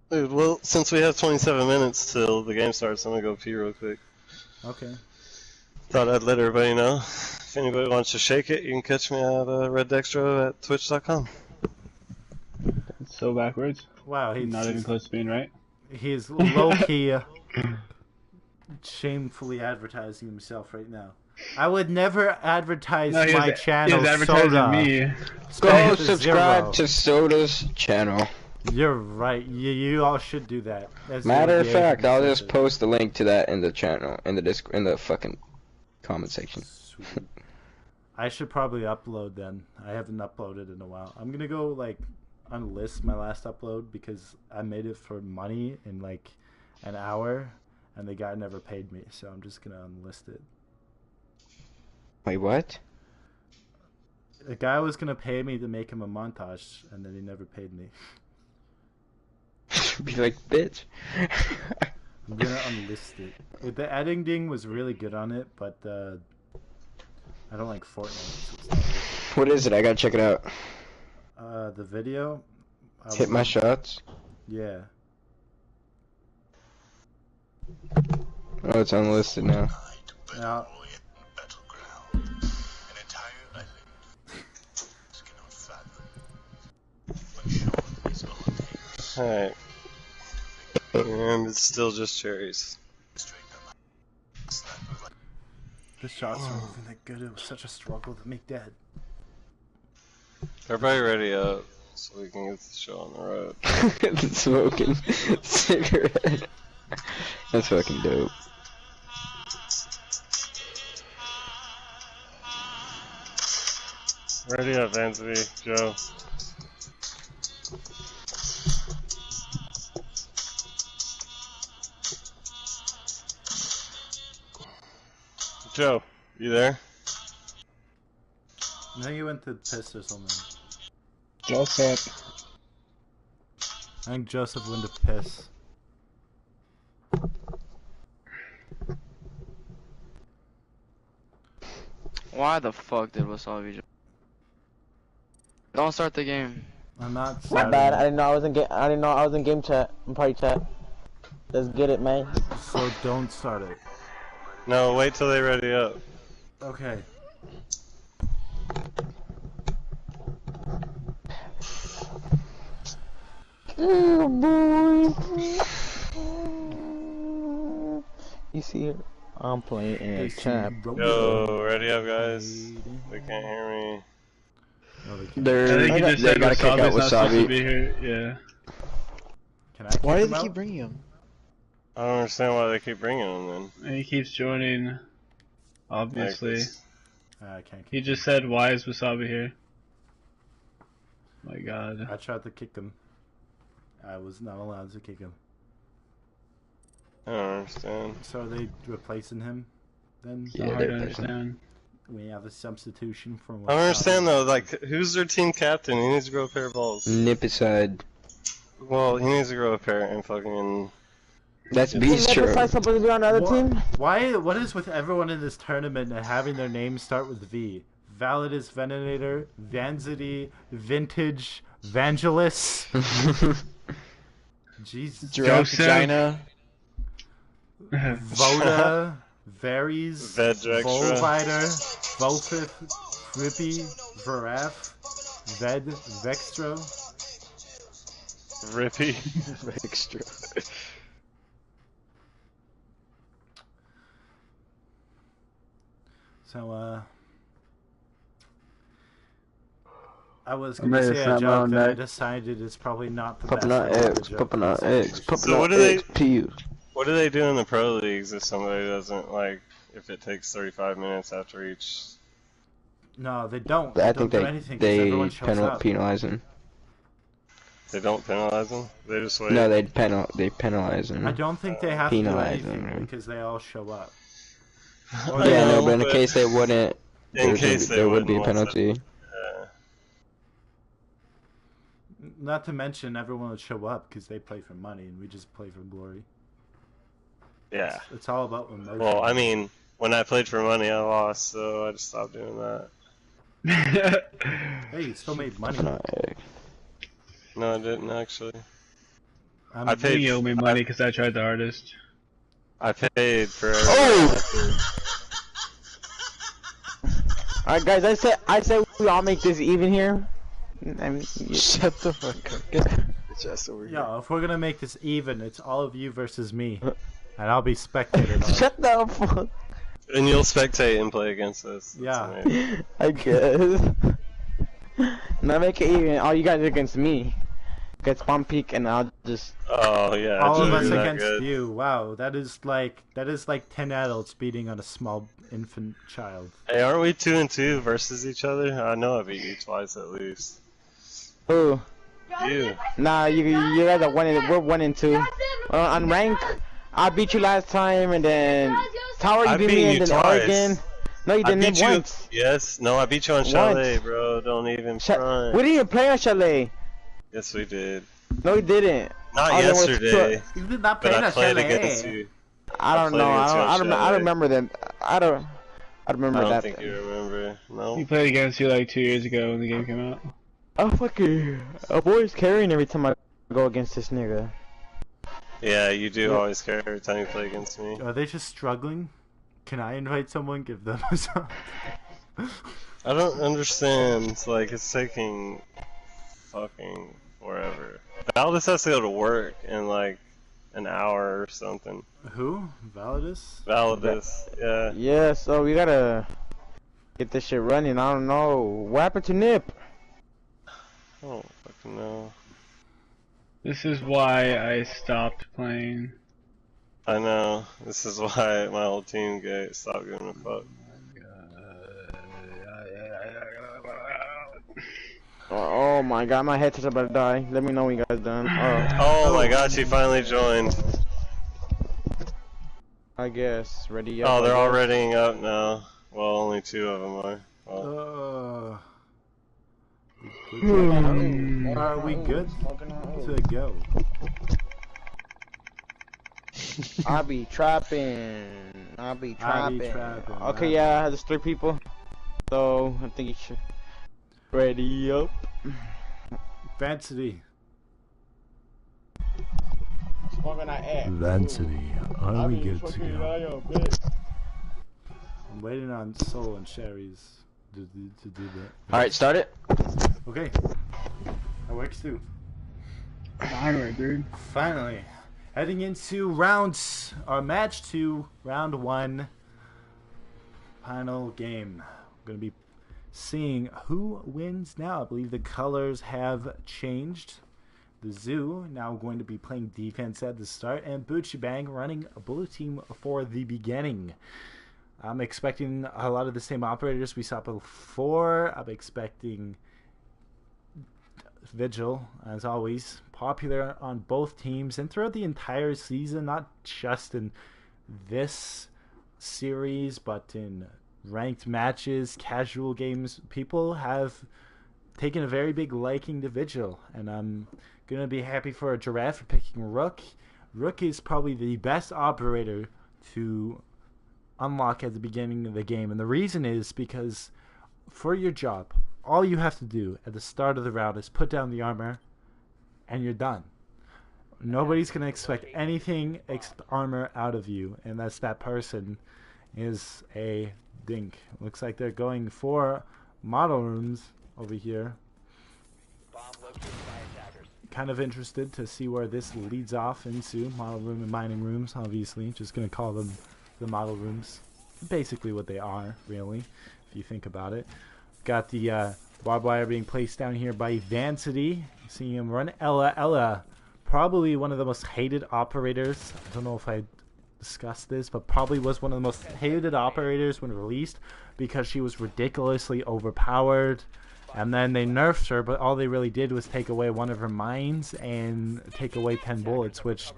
Dude, well, since we have 27 minutes till the game starts, I'm gonna go pee real quick. Okay. Thought I'd let everybody know. If anybody wants to shake it, you can catch me at reddextro at twitch.com. It's so backwards. Wow, he's Not even close to being right. He's low-key shamefully advertising himself right now. I would never advertise No, my channel, he was advertising Soda. me. Go Space subscribe zero. to Soda's channel. You're right. You all should do that. As Matter of the fact, I'll agent just said. post the link to that in the channel, in the fucking comment section. Sweet. I should probably upload then. I haven't uploaded in a while. I'm gonna go like unlist my last upload because I made it for money in like an hour, and the guy never paid me. So I'm just gonna unlist it. Wait, what? The guy was gonna pay me to make him a montage, and then he never paid me. Be like, bitch. I'm gonna unlist it. The editing was really good on it, but I don't like Fortnite. So it's not worth What is it? I gotta check it out. it. The video. Hit my shots. Yeah. Oh, it's unlisted now. Now, Alright. And it's still just cherries. the shots weren't even that good. It was such a struggle to make that. Everybody ready up so we can get the show on the road. Smoking cigarette. That's fucking dope. Ready up, Anthony, Joe. Joe, you there? I think he went to piss or something. Joseph. I think Joseph went to piss. Why the fuck did Wasabi just... Don't start the game. I'm not. My starting bad. it. I didn't know I was in game chat. I'm party chat. Let's get it, man. So don't start it. No, wait till they ready up. Okay. Oh boy. You see it? I'm playing in They a see chat. Robo. Yo, ready up, guys? They can't hear me. No, they can't. I They're, think you just they said gotta kick out Wasabi's not supposed to Wasabi. be here. Yeah. Can I? Why kick do him they out? keep bringing him? I don't understand why they keep bringing them then. And he keeps joining. Like, Obviously. it's- I can't. He just said, why is Wasabi here? My god. I tried to kick him. I was not allowed to kick him. I don't understand. So are they replacing him? Then Yeah, Hard they're to replacing him. understand. we have a substitution from. I don't understand though, like, who's their team captain? He needs to grow a pair of balls. Nip aside. Well, he needs to grow a pair and fucking... That's Isn't Bistro. Nephesite supposed to be on the other team? Why? What is with everyone in this tournament and having their names start with V? Validus, Venator, Vanzity, Vintage, Vangelis. Jesus. Giraffe Joseph. vagina. Voda, Varies, Vedrextra. Volvider, Volfith, Frippy, Veraf, Ved, Vextro. Rippy. Extra. So, I was I'm going to ready to say a snap my joke own that I neck. decided it's probably not the Popping best out way to make a eggs, joke popping in out this eggs, situation. popping So out what do they- eggs, pews. What do they do in the pro leagues if somebody doesn't like? If it takes 35 minutes after each? No, they don't. I They don't think do anything because everyone shows up. penalize him. They don't penalize them. They just wait. No, they penalize him. I don't think they have to do Penalize anything them. because they all show up. Yeah, no, know, but in but case they wouldn't, in case they there would be a wouldn't want penalty. Not to mention, everyone would show up because they play for money and we just play for glory. Yeah. It's all about emotion. Well, I mean, when I played for money, I lost, so I just stopped doing that. Hey, you still made money. No, I didn't actually. I'm I paid. You owe me money because I tried the hardest. I paid for. Alright, guys, I said we all make this even here. I mean, Shut the fuck up. Get the chest over here. Yeah, if we're gonna make this even, it's all of you versus me, and I'll be spectator. Shut the fuck. And you'll spectate and play against us. That's Yeah. amazing. I guess. Now make it even. All you guys are against me. Against Palm Peak, and I'll just. Oh yeah. All of it's us really not against good. you. Wow, that is like 10 adults beating on a small infant child. Hey, aren't we 2-2 versus each other? I know I beat you twice at least. Who? You. Nah, you guys are we're 1 and 2. On rank, I beat you last time, and then Tower you I beat beat me, you and then twice. Oregon. No, you I didn't beat you. once. Yes. No, I beat you on Chalet, bro. Don't even front. We didn't even play on Chalet. Yes, we did. No, we didn't. Not Oh, there was yesterday, You did not but play I that played Chalet. against you. I don't know. I don't remember them. I don't remember I don't that. think you remember. No. He played against you like 2 years ago when the game came out. Oh fucking! I'm always carrying every time I go against this nigga. Yeah, you do always care every time you play against me. Are they just struggling? Can I invite someone? Give them a song. I don't understand. It's like it's taking fucking forever. Valdez has to go to work in like an hour or something. Who? Validus? Valdez, yeah. Yeah, so we gotta get this shit running. I don't know. What happened to Nip? I don't fucking know. This is why I stopped playing. I know. This is why my whole team stopped giving a fuck. Oh my god, my headset's about to die. Let me know when you guys done. Oh my god, she finally joined. I guess. Ready up. Oh, they're I all guess. readying up now. Well, only 2 of them are. Well, Are we good to go? I'll be trapping. Okay, yeah, there's 3 people. So, I think you should. Ready up. Vancity. Vancity, Are we good to go? I'm waiting on Soul and Sherry's to do that. Alright, start it. Okay. That works too. Finally, dude. Finally. Heading into match 2, round 1. Final game. We're going to be seeing who wins now. I believe the colors have changed. The Zoo now going to be playing defense at the start, and Bucci Bang running a blue team for the beginning. I'm expecting a lot of the same operators we saw before. I'm expecting Vigil, as always, popular on both teams and throughout the entire season, not just in this series, but in ranked matches, casual games. People have taken a very big liking to Vigil, and I'm going to be happy for a Giraffe for picking Rook. Rook is probably the best operator to unlock at the beginning of the game, and the reason is because for your job, all you have to do at the start of the round is put down the armor, and you're done. Nobody's going to expect anything except armor out of you, and that person is a dink. Looks like they're going for model rooms over here. Bomb located by attackers. Kind of interested to see where this leads off into. Model room and mining rooms, obviously. Just going to call them the model rooms. Basically what they are, really, if you think about it. Got the barbed wire being placed down here by Vancity. Seeing him run Ella. Ella probably one of the most hated operators. I don't know if I discussed this, but probably was one of the most hated operators when released because she was ridiculously overpowered. And then they nerfed her, but all they really did was take away one of her mines and take away 10 bullets, which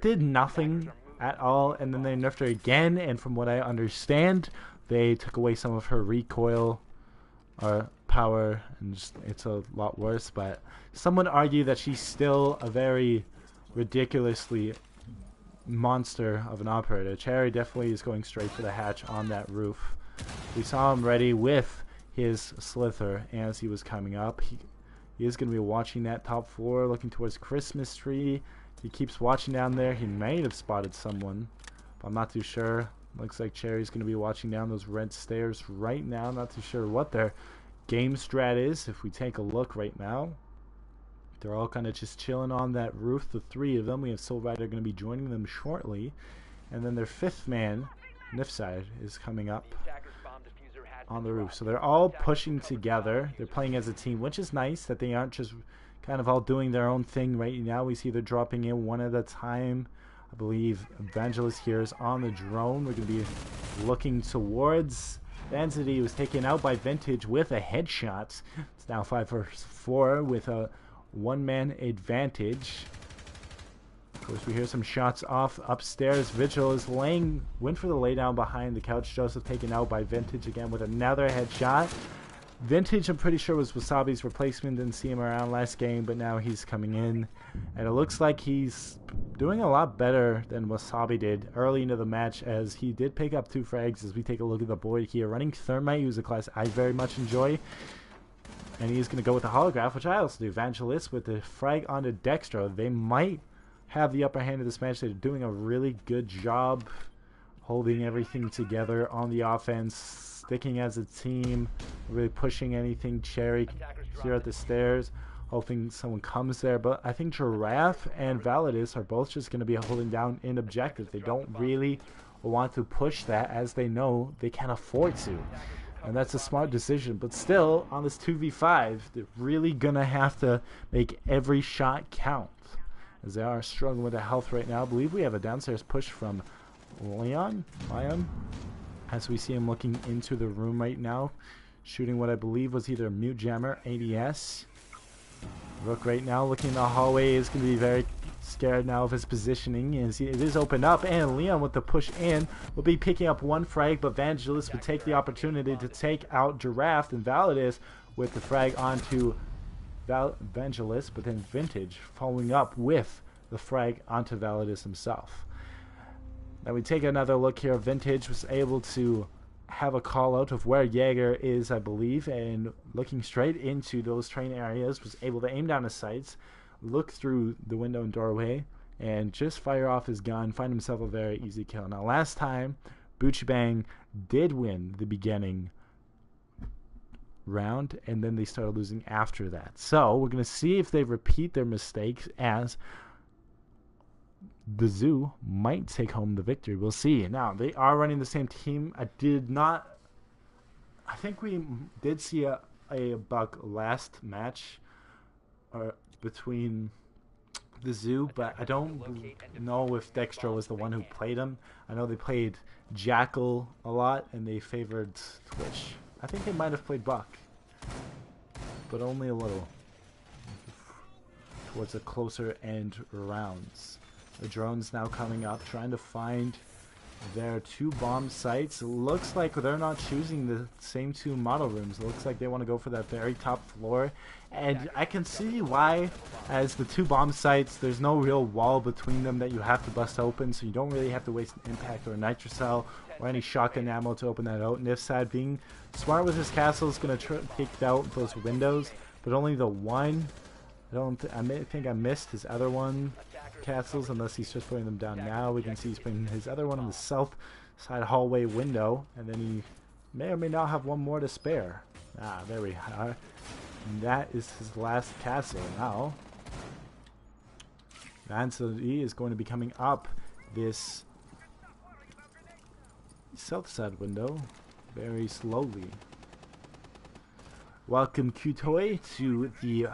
did nothing at all. And then they nerfed her again, and from what I understand, they took away some of her recoil or power, and just, it's a lot worse. But some would argue that she's still a very ridiculously monster of an operator. Cherry definitely is going straight for the hatch on that roof. We saw him ready with his slither as he was coming up. He is going to be watching that top floor, looking towards Christmas tree. He keeps watching down there. He may have spotted someone, but I'm not too sure. Looks like Cherry's going to be watching down those red stairs right now. Not too sure what their game strat is. If we take a look right now, they're all kind of just chilling on that roof, the three of them. We have Soul Rider going to be joining them shortly. And then their fifth man, Nifside, is coming up on the roof. So they're all pushing together. They're playing as a team, which is nice that they aren't just kind of all doing their own thing right now. We see they're dropping in one at a time. I believe Evangelist here is on the drone. We're going to be looking towards Vanity, was taken out by Vintage with a headshot. It's now 5 versus 4 with a one-man advantage. Of course, we hear some shots off upstairs. Vigil is went for the laydown behind the couch. Joseph taken out by Vintage again with another headshot. Vintage, I'm pretty sure, was Wasabi's replacement. Didn't see him around last game, but now he's coming in. And it looks like he's doing a lot better than Wasabi did early into the match, as he did pick up 2 frags. As we take a look at the board here, running Thermite, who's a class I very much enjoy. And he's going to go with the holograph, which I also do. Evangelist with the frag onto Dextro. They might have the upper hand of this match. They're doing a really good job holding everything together on the offense, sticking as a team, really pushing anything. Cherry here at the stairs, hoping someone comes there. But I think Giraffe and Validus are both just going to be holding down in objective. They don't really want to push that, as they know they can't afford to. And that's a smart decision. But still, on this 2v5, they're really going to have to make every shot count, as they are struggling with their health right now. I believe we have a downstairs push from Leon, as we see him looking into the room right now, shooting what I believe was either Mute Jammer, ADS. Rook right now looking in the hallway is going to be very scared now of his positioning, as it is opened up, and Leon with the push in will be picking up 1 frag, but Vangelis would take the opportunity to take out Giraffe, and Validus with the frag onto Vangelis, but then Vintage following up with the frag onto Validus himself. Now we take another look here. Vintage was able to have a call out of where Jaeger is, I believe, and looking straight into those train areas, was able to aim down his sights, look through the window and doorway, and just fire off his gun, find himself a very easy kill. Now last time, Bucci Bang did win the beginning round, and then they started losing after that. So we're going to see if they repeat their mistakes, as the Zoo might take home the victory. We'll see. Now, they are running the same team. I think we did see a bug last match between the Zoo, but I don't know if Dextro was the one who played him. I know they played Jackal a lot, and they favored Twitch. I think they might have played Buck, but only a little, towards the closer end rounds. The drone's now coming up, trying to find their 2 bomb sites. It looks like they're not choosing the same 2 model rooms. It looks like they want to go for that very top floor. And I can see why, as the 2 bomb sites, there's no real wall between them that you have to bust open, so you don't really have to waste an impact or a nitrocell or any shotgun ammo to open that out. Nifside, being smart with his castle, is going to take out those windows, but only the one. I think I missed his other one castles, unless he's just putting them down now. We can see he's putting his other one on the south side hallway window, and then he may or may not have one more to spare. There we are. And that is his last castle. Now Vansity is going to be coming up this south side window very slowly. Welcome Kutoi to the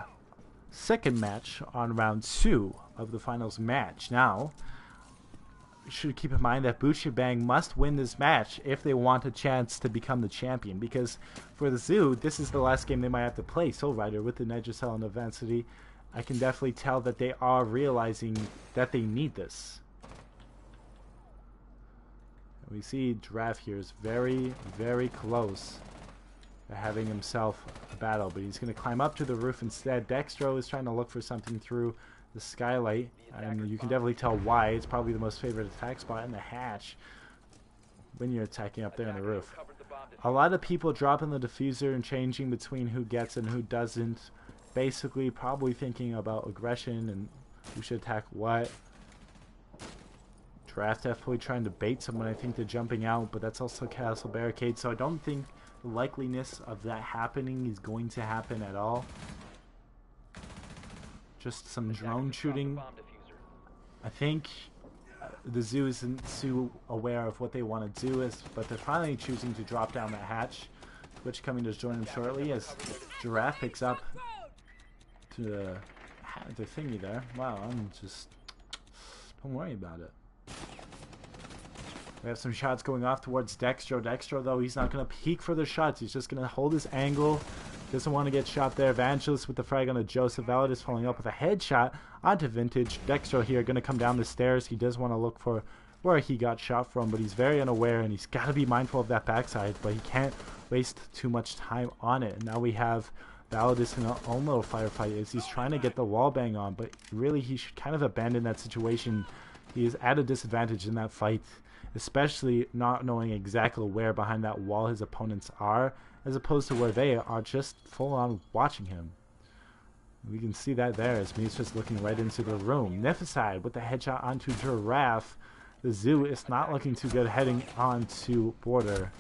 second match on round 2 of the finals match. Now, we should keep in mind that Bucci Bang must win this match if they want a chance to become the champion, because for the Zoo, this is the last game they might have to play. Soul Rider with the Nitrocell and Advancity, I can definitely tell that they are realizing that they need this. And we see Giraffe here is very, very close to having himself a battle, but he's going to climb up to the roof instead. Dextro is trying to look for something through the skylight, and you can definitely tell why. It's probably the most favorite attack spot in the hatch when you're attacking up there on the roof. A lot of people dropping the diffuser and changing between who gets and who doesn't. Basically, probably thinking about aggression and who should attack what. Draft definitely trying to bait someone. I think they're jumping out, but that's also Castle Barricade, so I don't think the likeliness of that happening is going to happen at all. Just some drone shooting. I think the Zoo isn't too aware of what they want to do, but they're finally choosing to drop down that hatch. Twitch coming to join them shortly as Giraffe picks up to the thingy there. Wow, don't worry about it. We have some shots going off towards Dextro. Dextro, though, he's not going to peek for the shots. He's just going to hold his angle. Doesn't want to get shot there. Evangelist with the frag on Joseph. Validus following up with a headshot onto Vintage. Dextro here going to come down the stairs. He does want to look for where he got shot from, but he's very unaware, and he's got to be mindful of that backside, but he can't waste too much time on it. And now we have Validus in a own little firefight as he's trying to get the wall bang on, but really he should kind of abandon that situation. He is at a disadvantage in that fight, especially not knowing exactly where behind that wall his opponents are, as opposed to where they are just full on watching him. We can see that there as Me's just looking right into the room. Neficide with the headshot onto Giraffe. The Zoo is not looking too good heading on to Border.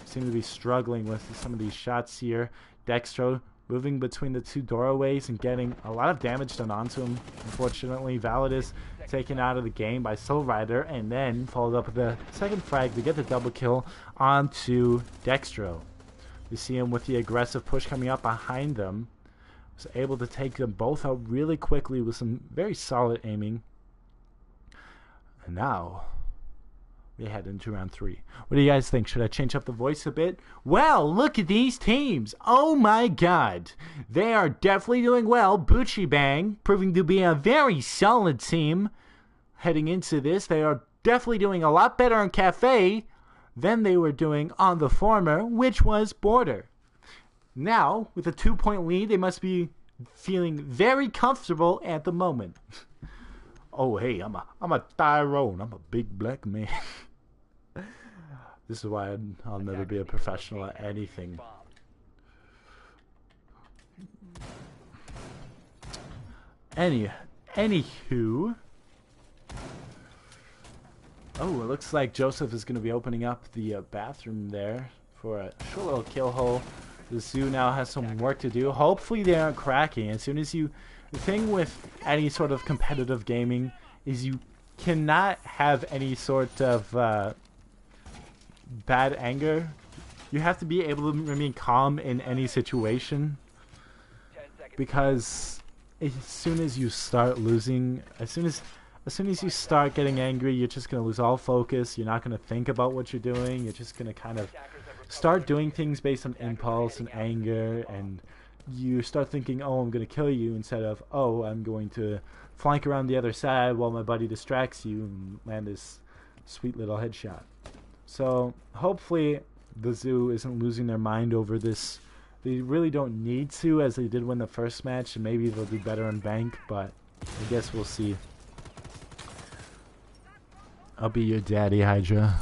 Seem to be struggling with some of these shots here. Dextro moving between the two doorways and getting a lot of damage done onto him. Unfortunately, Validus taken out of the game by Soul Rider, and then followed up with the second frag to get the double kill onto Dextro. We see him with the aggressive push coming up behind them. Was able to take them both out really quickly with some very solid aiming. And now we head into round 3. What do you guys think? Should I change up the voice a bit? Well, look at these teams. Oh my god. They are definitely doing well. Bucci Bang proving to be a very solid team. Heading into this, they are definitely doing a lot better on Cafe than they were doing on the former, which was Border. Now, with a 2-point lead, they must be feeling very comfortable at the moment. Oh, hey, I'm a Tyrone. I'm a big black man. This is why I'll never be a professional at anything. Anywho. Oh, it looks like Joseph is going to be opening up the bathroom there for a short little kill hole. The Zoo now has some work to do. Hopefully they aren't cracking. As soon as you... The thing with any sort of competitive gaming is you cannot have any sort of bad anger. You have to be able to remain calm in any situation. Because as soon as you start losing... As soon as you start getting angry, you're just going to lose all focus. You're not going to think about what you're doing. You're just going to kind of start doing things based on impulse and anger, and you start thinking, oh, I'm going to kill you, instead of, oh, I'm going to flank around the other side while my buddy distracts you and land this sweet little headshot. So hopefully the Zoo isn't losing their mind over this. They really don't need to, as they did win the first match, and maybe they'll do better on Bank, but I guess we'll see. I'll be your daddy, Hydra.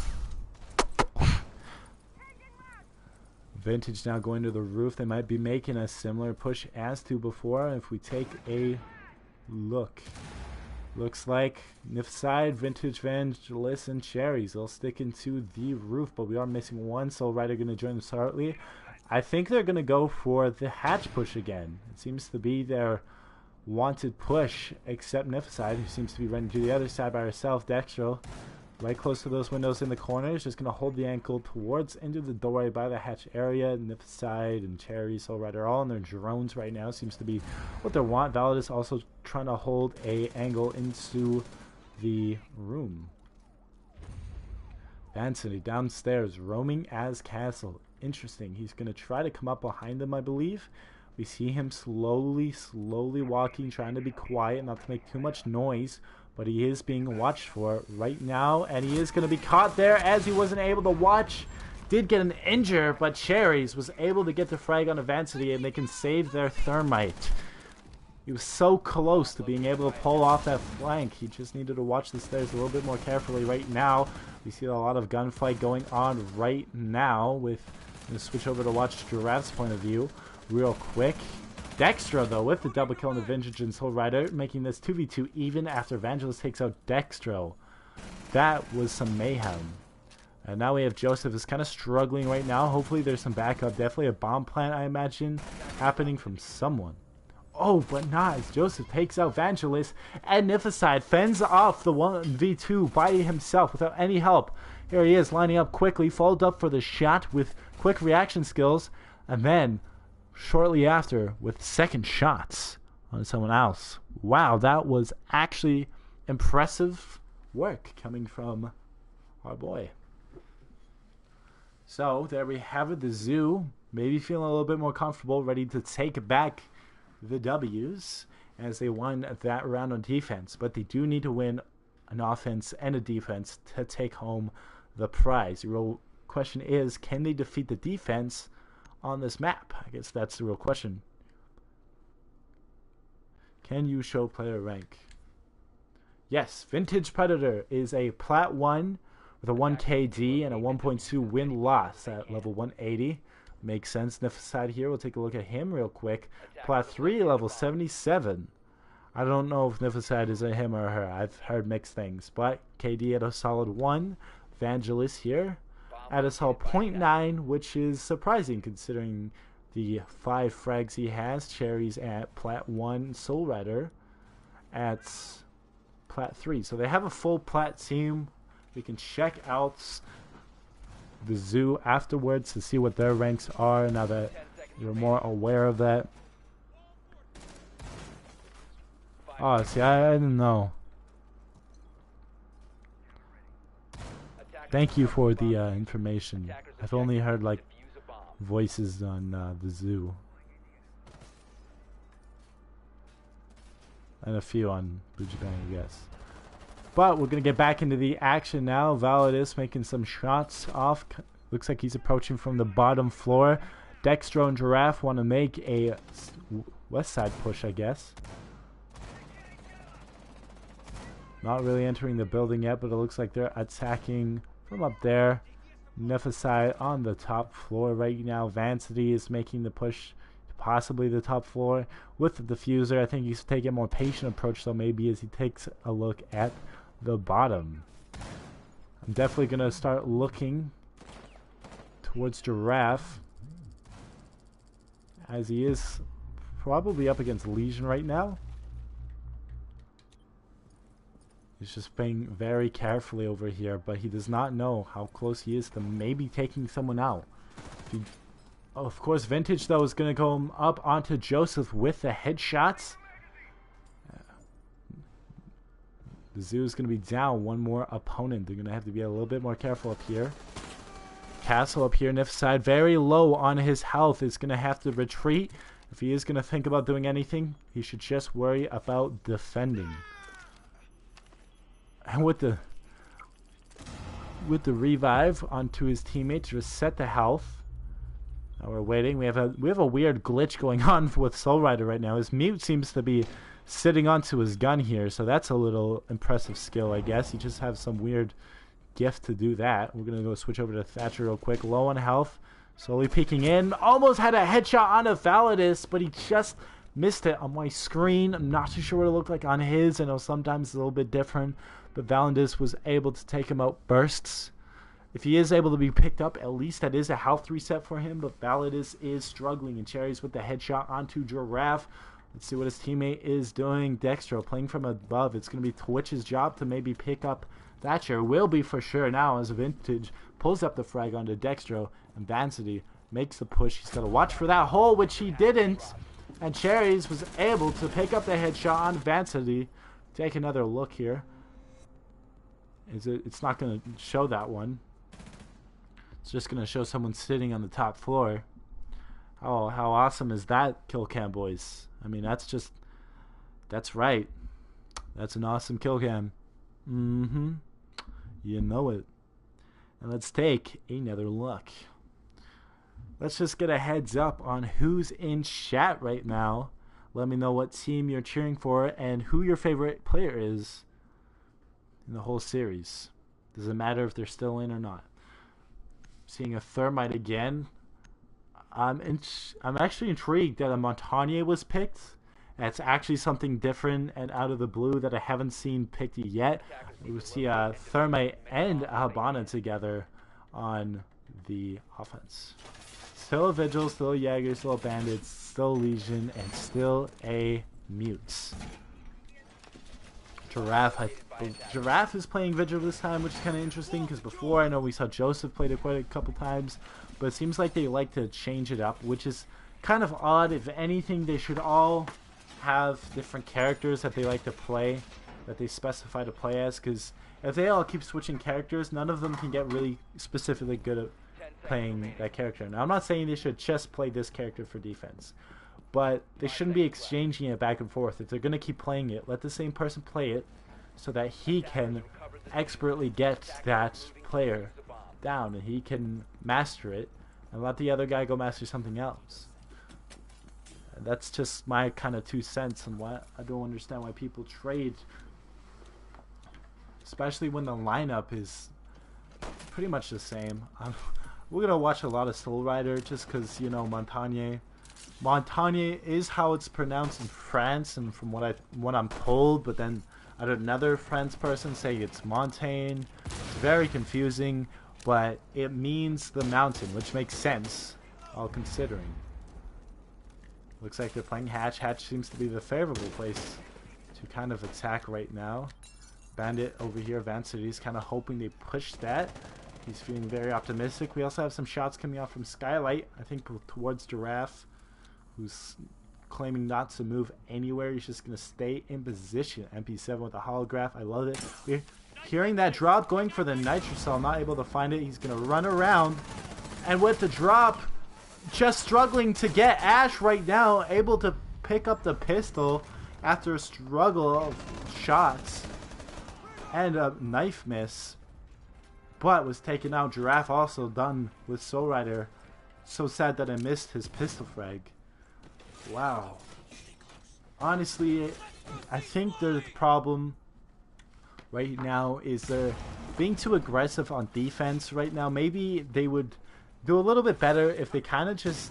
Vintage now going to the roof. They might be making a similar push as to before. If we take a look, looks like Nifside, Vintage, Vangelis, and Cherries. They'll stick into the roof, but we are missing one. Soul Rider going to join them shortly. I think they're going to go for the hatch push again. It seems to be their wanted push, except Nifside, who seems to be running to the other side by herself. Dextro right close to those windows in the corners. Just going to hold the ankle towards into the doorway by the hatch area. Nifside and Cherry, Soul Rider, all on their drones right now. Seems to be what they want. Validus also trying to hold a angle into the room. Vancity downstairs, roaming as Castle. Interesting. He's going to try to come up behind them, I believe. We see him slowly walking, trying to be quiet, not to make too much noise. But he is being watched for right now, and he is going to be caught there as he wasn't able to watch. Did get an injure, but Cherries was able to get the frag on Vancity, and they can save their Thermite. He was so close to being able to pull off that flank. He just needed to watch the stairs a little bit more carefully right now. We see a lot of gunfight going on right now. With I'm going to switch over to watch Giraffe's point of view real quick. Dextro, though, with the double kill on the Vintage and Soul Rider, making this 2v2 even after Vangelis takes out Dextro. That was some mayhem. And now we have Joseph is kind of struggling right now. Hopefully there's some backup. Definitely a bomb plant, I imagine, happening from someone. Oh, but not as Joseph takes out Vangelis, and Nifaside fends off the 1v2 by himself without any help. Here he is lining up quickly, followed up for the shot with quick reaction skills, and then shortly after with second shots on someone else. Wow, that was actually impressive work coming from our boy. So there we have it, the Zoo maybe feeling a little bit more comfortable, ready to take back the W's as they won that round on defense. But they do need to win an offense and a defense to take home the prize. The real question is, can they defeat the defense on this map? I guess that's the real question. Can you show player rank? Yes, Vintage Predator is a Plat 1 with a 1 KD and a 1.2 win-loss at level 180. Makes sense. Nifaside here, we'll take a look at him real quick. Plat 3, level 77. I don't know if Nifaside is a him or her. I've heard mixed things. But KD at a solid 1. Vangelis here at a solid 0.9, which is surprising considering the 5 frags he has. Cherries at Plat 1, Soul Rider at Plat 3. So they have a full Plat team. We can check out the Zoo afterwards to see what their ranks are now that you're more aware of that. Oh, see, I didn't know. Thank you for the information. I've only heard like voices on the Zoo. And a few on Bucci, I guess. But we're going to get back into the action now. Validus making some shots off. Looks like he's approaching from the bottom floor. Dextro and Giraffe want to make a west side push, I guess. Not really entering the building yet, but it looks like they're attacking from up there. Nefaside on the top floor right now. Vancity is making the push to possibly the top floor with the diffuser. I think he's taking a more patient approach, though, maybe as he takes a look at the bottom. I'm definitely going to start looking towards Giraffe, as he is probably up against Legion right now. He's just playing very carefully over here, but he does not know how close he is to maybe taking someone out. Oh, of course, Vintage, though, is going to go up onto Joseph with the headshots. The Zoo is going to be down one more opponent. They're going to have to be a little bit more careful up here. Castle up here, Nifaside, very low on his health. Is going to have to retreat. If he is going to think about doing anything, he should just worry about defending. And with the revive onto his teammate to reset the health. Now we're waiting. We have a weird glitch going on with Soul Rider right now. His mute seems to be sitting onto his gun here, so that's a little impressive skill, I guess. He just has some weird gift to do that. We're gonna go switch over to Thatcher real quick. Low on health, slowly peeking in. Almost had a headshot on a Validus, but he just missed it on my screen. I'm not too sure what it looked like on his. I know sometimes it's a little bit different, but Validus was able to take him out bursts. If he is able to be picked up, at least that is a health reset for him, but Validus is struggling, and Cherries with the headshot onto Giraffe. Let's see what his teammate is doing. Dextro playing from above. It's going to be Twitch's job to maybe pick up Thatcher will be for sure now as Vintage pulls up the frag onto Dextro, and Vancity makes the push. He's got to watch for that hole, which he didn't. And Cherries was able to pick up the headshot on Vancity. Take another look here. It's not going to show that one. It's just going to show someone sitting on the top floor. Oh, how awesome is that kill cam, boys? I mean, that's right. That's an awesome kill cam. You know it. And let's take another look. Let's just get a heads up on who's in chat right now. Let me know what team you're cheering for and who your favorite player is in the whole series. Doesn't matter if they're still in or not. Seeing a Thermite again. I'm actually intrigued that a Montagne was picked. That's actually something different and out of the blue that I haven't seen picked yet. We see Thermite and Habana together on the offense. Still a Vigil, still a Jaeger, still a Bandit, still a Legion, and still a Mutes. Giraffe is playing Vigil this time, which is kind of interesting because before I know we saw Joseph played it quite a couple times, but it seems like they like to change it up, which is kind of odd. If anything, they should all have different characters that they like to play, that they specify to play as, because if they all keep switching characters, none of them can get really specifically good at playing that character. Now, I'm not saying they should just play this character for defense, but they shouldn't be exchanging it back and forth. If they're going to keep playing it, let the same person play it so that he can expertly get that player down and he can master it, and let the other guy go master something else. And that's just my kind of 2 cents on why I don't understand why people trade, especially when the lineup is pretty much the same. We're gonna watch a lot of Soul Rider just because, you know, Montagne is how it's pronounced in France, and from what I'm told, but then I had another French person say it's Montaigne. It's very confusing, but it means the mountain, which makes sense, all considering. Looks like they're playing Hatch. Hatch seems to be the favorable place to kind of attack right now. Bandit over here, Vancity is kind of hoping they push that. He's feeling very optimistic. We also have some shots coming out from Skylight, I think towards Giraffe, who's claiming not to move anywhere. He's just going to stay in position. MP7 with a holograph. I love it. We're hearing that drop, going for the Nitrocell, not able to find it. He's going to run around, and with the drop, just struggling to get Ash right now, able to pick up the pistol after a struggle of shots and a knife miss, but was taken out. Giraffe also done with Soul Rider. So sad that I missed his pistol frag. Wow. Honestly, I think the problem right now is they're being too aggressive on defense right now. Maybe they would do a little bit better if they kind of just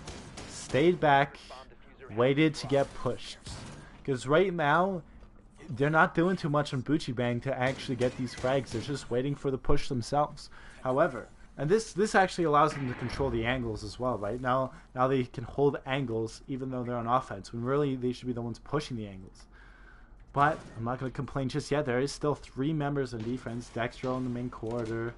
stayed back, waited to get pushed. Because right now, they're not doing too much on Bucci Bang to actually get these frags. They're just waiting for the push themselves. However, and this actually allows them to control the angles as well, right? Now they can hold angles even though they're on offense, when really they should be the ones pushing the angles. But I'm not going to complain just yet. There is still 3 members on defense. Dextro in the main corridor,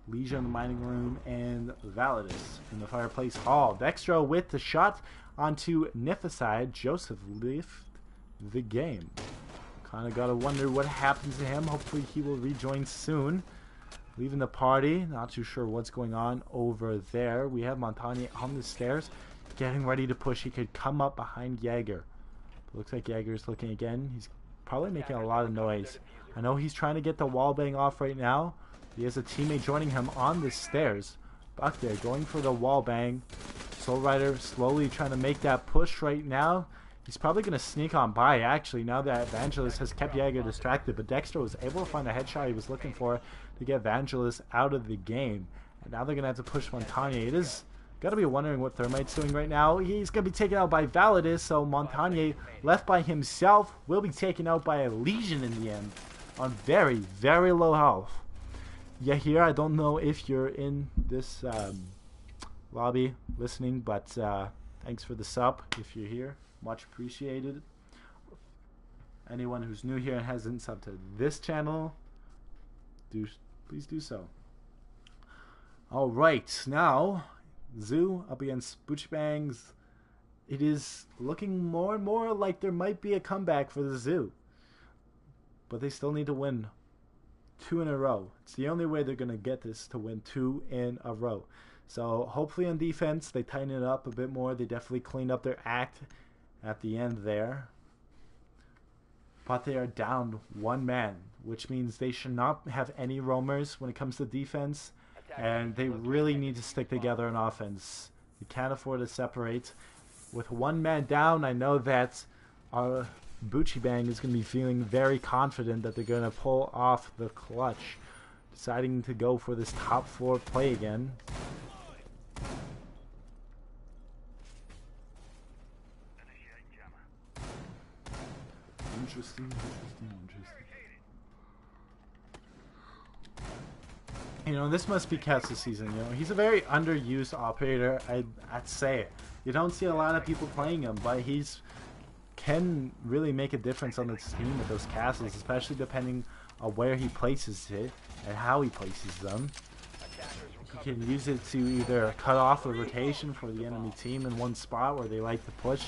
Leisure in the mining room, and Validus in the fireplace hall. Dextro with the shot onto Nifaside. Joseph left the game. Kind of got to wonder what happens to him. Hopefully he will rejoin soon. Leaving the party. Not too sure what's going on over there. We have Montagne on the stairs, getting ready to push. He could come up behind Jaeger. Looks like Jaeger's looking again. He's probably making a lot of noise. I know he's trying to get the wall bang off right now. He has a teammate joining him on the stairs. Back there, going for the wall bang. Soul Rider slowly trying to make that push right now. He's probably going to sneak on by, actually, now that Evangelist has kept Jaeger distracted. But Dexter was able to find the headshot he was looking for to get Evangelist out of the game. And now they're going to have to push Montagne. It is got to be wondering what Thermite's doing right now. He's going to be taken out by Validus, so Montagne, left by himself, will be taken out by a Legion in the end on very, very low health. Yeah, here, I don't know if you're in this lobby listening, but thanks for the sub if you're here. Much appreciated. Anyone who's new here and hasn't subbed to this channel, please do so. All right, now Zoo up against Bucci Bangs. It is looking more and more like there might be a comeback for the Zoo, but they still need to win 2 in a row. It's the only way they're gonna get this, to win 2 in a row. So hopefully on defense they tighten it up a bit more. They definitely cleaned up their act at the end there. But they are down 1 man, which means they should not have any roamers when it comes to defense. And they really need to stick together on offense. You can't afford to separate. With 1 man down, I know that our Bucci Bang is going to be feeling very confident that they're going to pull off the clutch. Deciding to go for this top 4 play again. Interesting. You know, this must be Katz's season. You know, he's a very underused operator. I'd say it. You don't see a lot of people playing him, but he's can really make a difference on this team with those castles, especially depending on where he places it and how he places them. He can use it to either cut off a rotation for the enemy team in one spot where they like to push.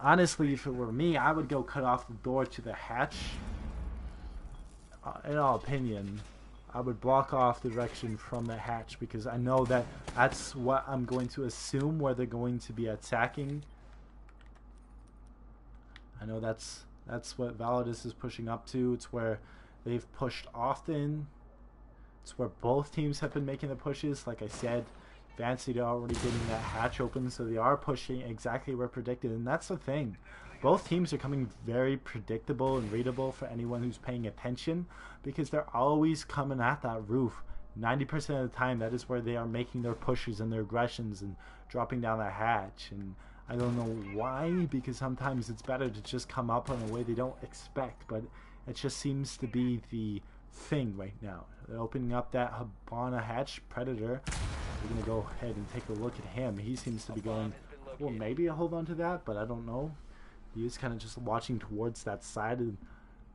Honestly, if it were me, I would go cut off the door to the hatch. In all opinion, I would block off the direction from the hatch because I know that that's what I'm going to assume where they're going to be attacking. I know that's what Validus is pushing up to. It's where they've pushed often. It's where both teams have been making the pushes. Like I said, Fancy already getting that hatch open, so they are pushing exactly where predicted. And that's the thing. Both teams are coming very predictable and readable for anyone who's paying attention because they're always coming at that roof. 90% of the time, that is where they are making their pushes and their aggressions and dropping down that hatch. And I don't know why, because sometimes it's better to just come up in a way they don't expect, but it just seems to be the thing right now. They're opening up that Habana hatch Predator. We're going to go ahead and take a look at him. He seems to be going, well, maybe I'll hold on to that, but I don't know. He is kind of just watching towards that side. And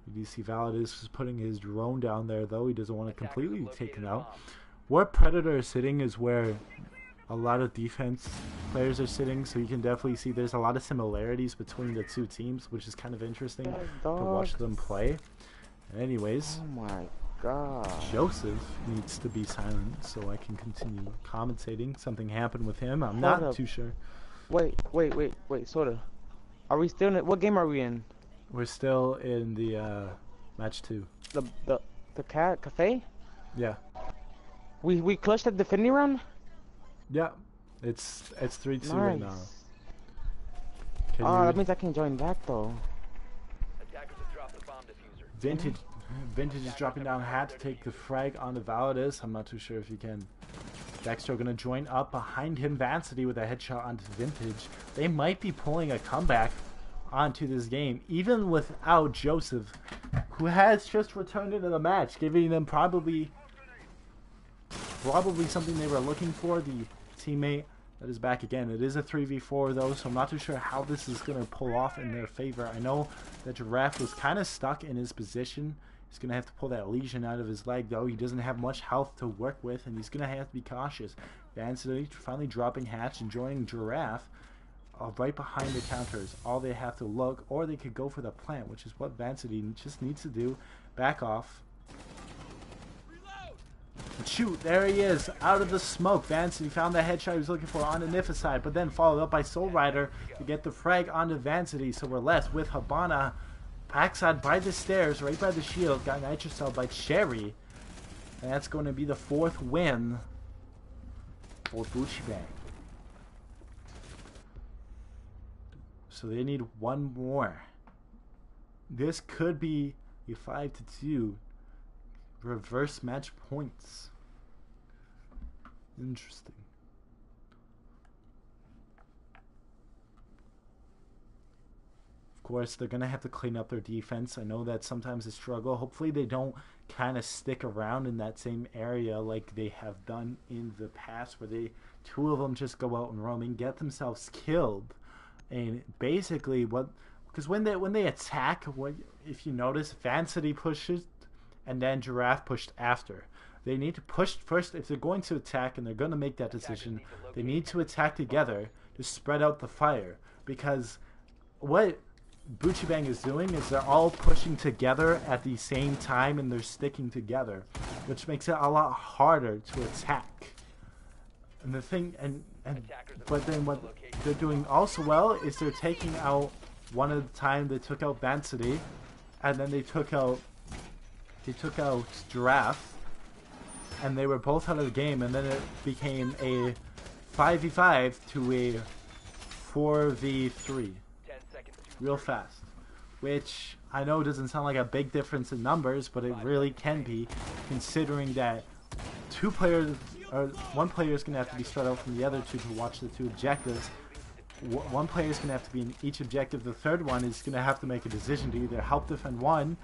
you do see Validus is putting his drone down there, though. He doesn't want to completely be taken out. Where Predator is sitting is where a lot of defense players are sitting, so you can definitely see there's a lot of similarities between the two teams, which is kind of interesting to watch them play. And anyways, oh my god, Joseph needs to be silent so I can continue commentating. Something happened with him. I'm not too sure. Wait, Soda. Are we still in it? What game are we in? We're still in the match 2. The cafe? Yeah. We clutched at the Infinity round? Yeah. It's 3-2 nice. right now. That means I can join that though. Attackers have dropped the bomb diffuser. Vintage is dropping down hat to take the frag onto Validus. I'm not too sure if he can. Dexter going to join up behind him. Vancity with a headshot onto Vintage. They might be pulling a comeback onto this game, even without Joseph, who has just returned into the match, giving them probably something they were looking for. The teammate that is back again. It is a 3v4 though, so I'm not too sure how this is going to pull off in their favor. I know that Giraffe was kind of stuck in his position. He's going to have to pull that lesion out of his leg, though. He doesn't have much health to work with, and he's going to have to be cautious. Vancity finally dropping hatch and joining Giraffe right behind the counters. All they have to look, or they could go for the plant, which is what Vancity just needs to do. Back off. And shoot, there he is, out of the smoke. Vancity found the headshot he was looking for on the Niffa but then followed up by Soul Rider to get the frag onto Vancity. So we're left with Habana backside by the stairs, right by the shield. Got nitrocell by Cherry. And that's going to be the 4th win for Bucci Bang. So they need 1 more. This could be a 5-2 reverse match points. Interesting. Of course, they're going to have to clean up their defense. I know that sometimes they struggle. Hopefully they don't kind of stick around in that same area like they have done in the past, where 2 of them just go out and roam and get themselves killed. And basically because when they attack, if you notice, Vancity pushes and then Giraffe pushed after. They need to push first. If they're going to attack and they're going to make that decision, they need to attack together to spread out the fire. Because what Bucci Bang is doing is they're all pushing together at the same time and they're sticking together, which makes it a lot harder to attack. And the thing, but then what they're doing also well is they're taking out one at a time. They took out Vancity, and then they took out Giraffe, and they were both out of the game. And then it became a 5v5 to a 4v3, real fast. Which I know doesn't sound like a big difference in numbers, but it really can be, considering that one player is going to have to be spread out from the other two to watch the two objectives. One player is going to have to be in each objective. The third one is going to have to make a decision to either help defend one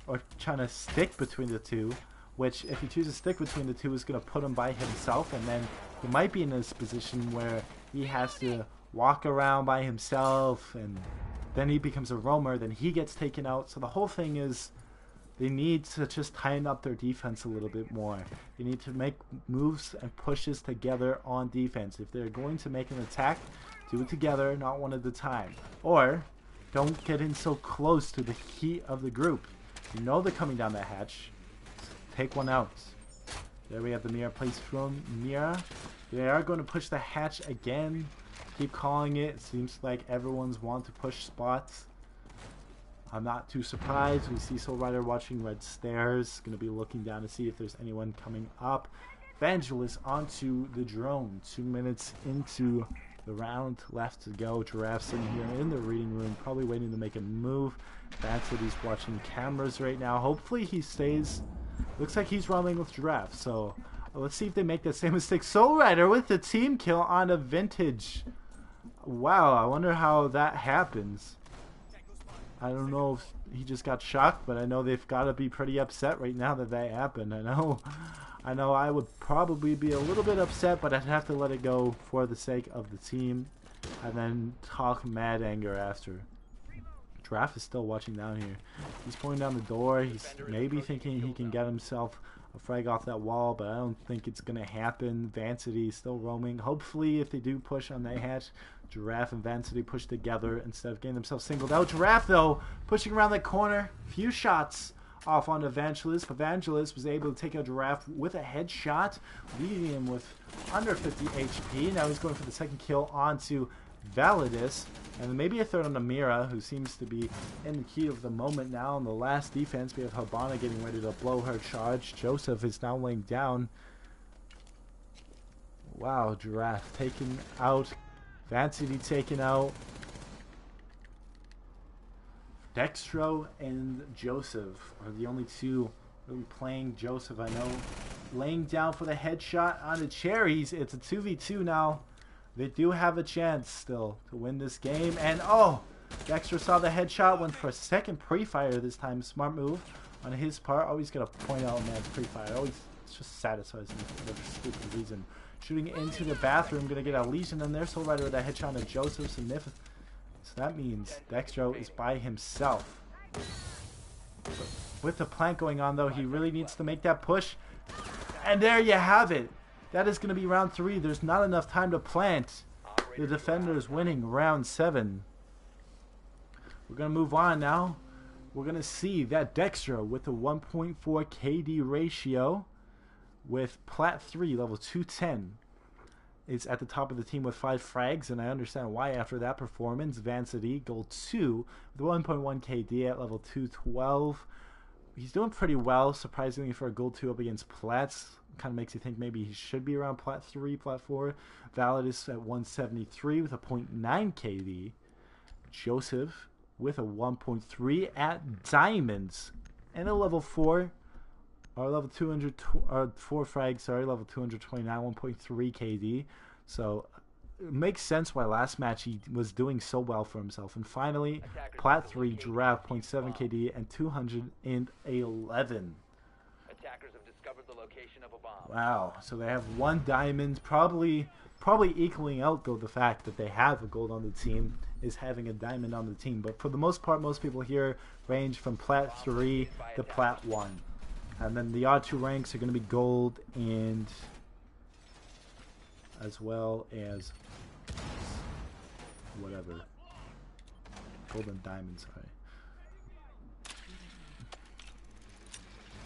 or trying to stick between the two, which if he chooses to stick between the two is going to put him by himself, and then he might be in this position where he has to walk around by himself, and then he becomes a roamer, then he gets taken out. So the whole thing is they need to just tighten up their defense a little bit more. They need to make moves and pushes together on defense. If they're going to make an attack, do it together, not one at a time. Or don't get in so close to the heat of the group. You know they're coming down that hatch. Take one out. There we have the Mira place from Mira. They are going to push the hatch again. Keep calling it. It seems like everyone's want to push spots. I'm not too surprised. We see Soul Rider watching red stairs. Going to be looking down to see if there's anyone coming up. Evangelist onto the drone. 2 minutes into the round left to go. Giraffe sitting here in the reading room, probably waiting to make a move. That's what he's watching cameras right now. Hopefully he stays. Looks like he's roaming with Giraffe. So let's see if they make that same mistake. Soul Rider with the team kill on a Vintage. Wow, I wonder how that happens. I don't know if he just got shocked, but I know they've got to be pretty upset right now that that happened. I know I would probably be a little bit upset, but I'd have to let it go for the sake of the team and then talk mad anger after. Giraffe is still watching down here. He's pulling down the door. He's maybe thinking he can get himself a frag off that wall, but I don't think it's going to happen. Vancity is still roaming. Hopefully, if they do push on that hatch, Giraffe and Vancity push together instead of getting themselves singled out. Giraffe, though, pushing around that corner. Few shots off on Evangelist. Evangelist was able to take out Giraffe with a headshot, leaving him with under 50 HP. Now he's going for the second kill onto Validus, and maybe a third on Amira, who seems to be in the key of the moment now. In the last defense, we have Habana getting ready to blow her charge. Joseph is now laying down. Wow, Giraffe taken out. Vancity taken out. Dextro and Joseph are the only two really playing. Joseph, I know, laying down for the headshot on the Cherries. It's a 2v2 now. They do have a chance still to win this game. And oh, Dexter saw the headshot, went for a second pre-fire this time. Smart move on his part. Always got to point out man's pre-fire. Always just satisfies me for whatever stupid reason. Shooting into the bathroom. Going to get a Legion in there. Soul Rider with that headshot on Joseph. So that means Dextro is by himself. But with the plant going on, though, he really needs to make that push. And there you have it. That is going to be round 3. There's not enough time to plant. The defender is winning round 7. We're going to move on now. We're going to see that Dextro with the 1.4 KD ratio with Plat 3, level 210, is at the top of the team with 5 frags, and I understand why after that performance. Vancity, gold 2, with 1.1 KD at level 212. He's doing pretty well, surprisingly, for a gold 2 up against Plats. Kind of makes you think maybe he should be around Plat 3, Plat 4. Validus at 173 with a 0.9 KD. Joseph with a 1.3 at Diamonds. And a level 4, or level 200, or 4 frags, sorry, level 229, 1.3 KD. So it makes sense why last match he was doing so well for himself. And finally, Plat 3, Giraffe, 0.7 KD and 211. Attackers have discovered the location of a bomb. Wow, so they have 1 diamond, probably equaling out, though, the fact that they have a gold on the team is having a diamond on the team. But for the most part, most people here range from Plat 3 to Plat 1. And then the odd 2 ranks are going to be gold and as well as whatever. Gold and diamond, sorry.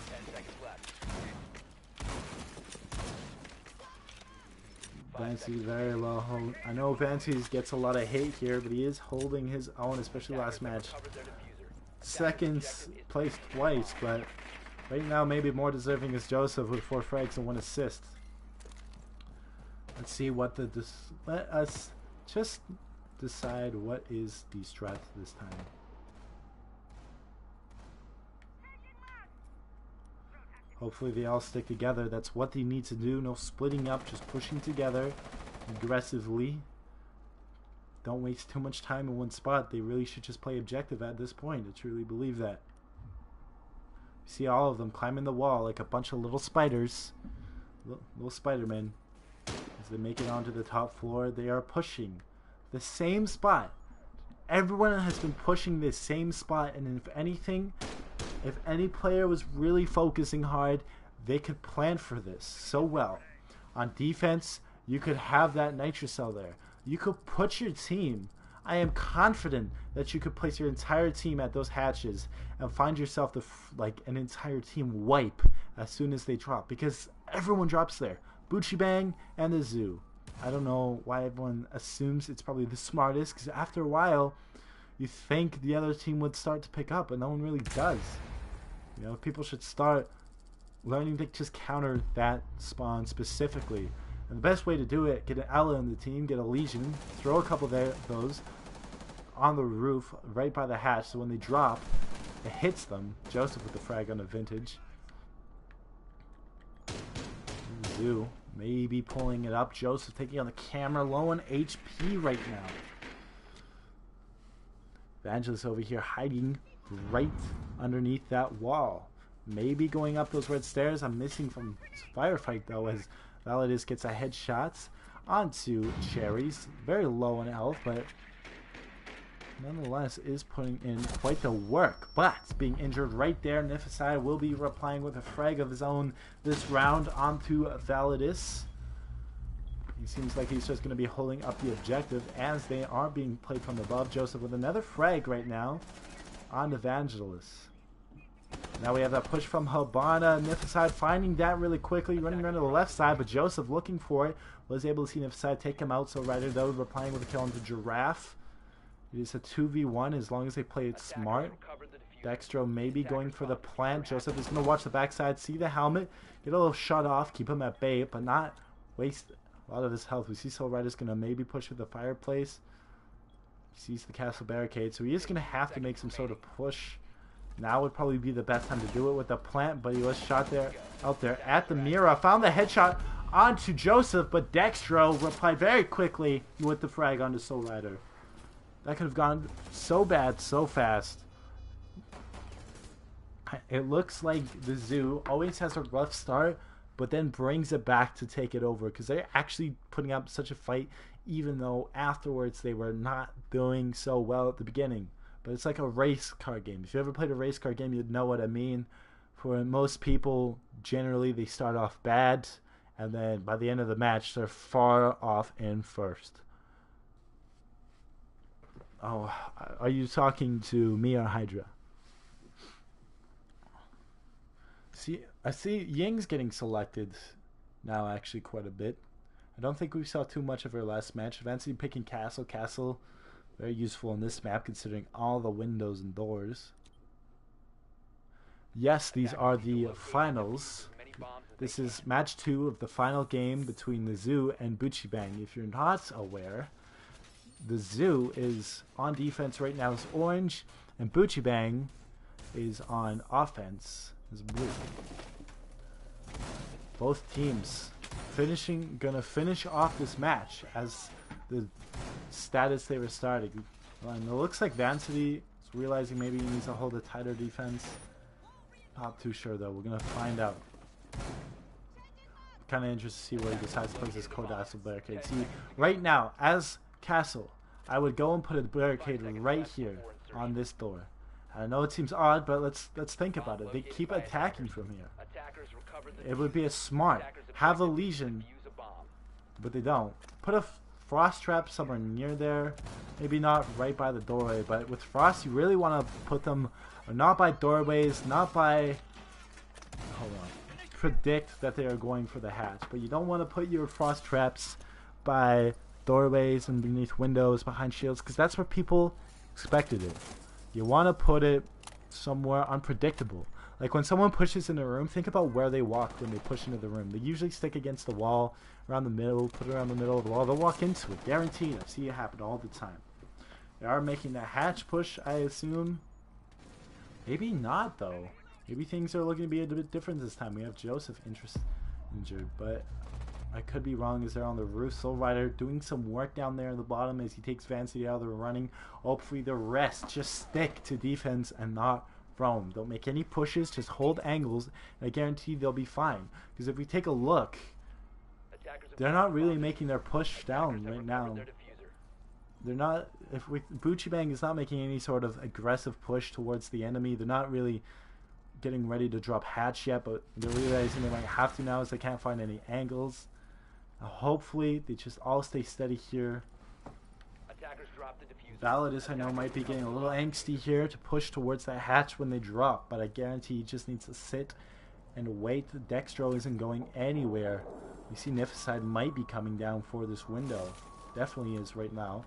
10 seconds left. Vancy very well hold. I know Vancy gets a lot of hate here, but he is holding his own, especially last match. Cover their diffuser. Second place twice, but right now maybe more deserving is Joseph with 4 frags and 1 assist. Let's see what the let us just decide what is the strat this time. Hopefully they all stick together. That's what they need to do. No splitting up, just pushing together aggressively. Don't waste too much time in one spot. They really should just play objective at this point. I truly believe that. You see all of them climbing the wall like a bunch of little spiders. Little Spider-Men. As they make it onto the top floor, they are pushing the same spot. Everyone has been pushing this same spot, and if anything, if any player was really focusing hard, they could plan for this so well. On defense, you could have that nitrocell there. You could put your team. I am confident that you could place your entire team at those hatches and find yourself like an entire team wipe as soon as they drop, because everyone drops there. Bucci Bang and the Zoo. I don't know why everyone assumes it's probably the smartest, because after a while you think the other team would start to pick up, but no one really does. You know, people should start learning to just counter that spawn specifically. And the best way to do it, get an Ella in the team, get a Legion, throw a couple of those on the roof right by the hatch, so when they drop, it hits them. Joseph with the frag on the vintage. Zoo maybe pulling it up. Joseph taking on the camera, low on HP right now. Evangelist over here hiding right underneath that wall. Maybe going up those red stairs. I'm missing from Firefight though, as Validus gets a headshot onto Cherries. Very low on health, but nonetheless is putting in quite the work. But being injured right there, Nifasai will be replying with a frag of his own this round onto Validus. He seems like he's just going to be holding up the objective as they are being played from above. Joseph with another frag right now on Evangelist. Now we have that push from Habana. Nifasai finding that really quickly, running around to the left side, but Joseph looking for it. Was able to see Nifasai take him out, so Ryder though replying with a kill onto Giraffe. It is a 2v1 as long as they play it smart. Dextro maybe going for the plant. Joseph is going to watch the backside, see the helmet, get a little shot off, keep him at bay, but not waste a lot of his health. We see Soul Rider's going to maybe push with the fireplace. He sees the castle barricade, so he is going to have to make some sort of push. Now would probably be the best time to do it with the plant, but he was shot there, out there at the Mira. Found the headshot onto Joseph, but Dextro replied very quickly with the frag onto Soul Rider. That could have gone so bad so fast. It looks like the Zoo always has a rough start, but then brings it back to take it over, because they're actually putting up such a fight, even though afterwards they were not doing so well at the beginning. But it's like a race car game. If you ever played a race car game, you'd know what I mean. For most people, generally they start off bad, and then by the end of the match, they're far off in first. Oh, are you talking to me or Hydra? See, I see Ying's getting selected now actually quite a bit. I don't think we saw too much of her last match. Fancy picking Castle. Castle, very useful in this map considering all the windows and doors. Yes, these are the finals. This is match 2 of the final game between the Zoo and Bucci Bang. If you're not aware, the Zoo is on defense right now as orange, and Bucci Bang is on offense as blue. Both teams gonna finish off this match as the status they were starting. And it looks like Vancity is realizing maybe he needs to hold a tighter defense. Not too sure though. We're gonna find out. Kind of interested to see where he decides to place his Codactyl barricade. See, right now, as Castle, I would go and put a barricade right here on this door. I know it seems odd, but let's think about it. They keep attacking from here. it would be a smart. Have a Legion, but they don't. Put a Frost trap somewhere near there. Maybe not right by the doorway, but with Frost, you really want to put them not by doorways, not by... Hold on. Predict that they are going for the hatch, but you don't want to put your Frost traps by doorways and beneath windows, behind shields, because that's where people expected it. You want to put it somewhere unpredictable. Like when someone pushes in a room, think about where they walk when they push into the room. They usually stick against the wall, around the middle, put it around the middle of the wall. They'll walk into it, guaranteed. I see it happen all the time. They are making that hatch push, I assume. Maybe not, though. Maybe things are looking to be a bit different this time. We have Joseph injured, but I could be wrong as they're on the roof. Soul Rider doing some work down there in the bottom as he takes Vancity out of the running. Hopefully the rest just stick to defense and not roam. Don't make any pushes, just hold angles, and I guarantee they'll be fine. Because if we take a look, they're not really making their push down right now. They're not... Bucci Bang is not making any sort of aggressive push towards the enemy. They're not really getting ready to drop hatch yet, but they're realizing they might have to now as they can't find any angles. Hopefully they just all stay steady here. Validus, I know, might be getting a little angsty here to push towards that hatch when they drop, but I guarantee he just needs to sit and wait. Dextro isn't going anywhere. We see Nifficide might be coming down for this window. Definitely is right now.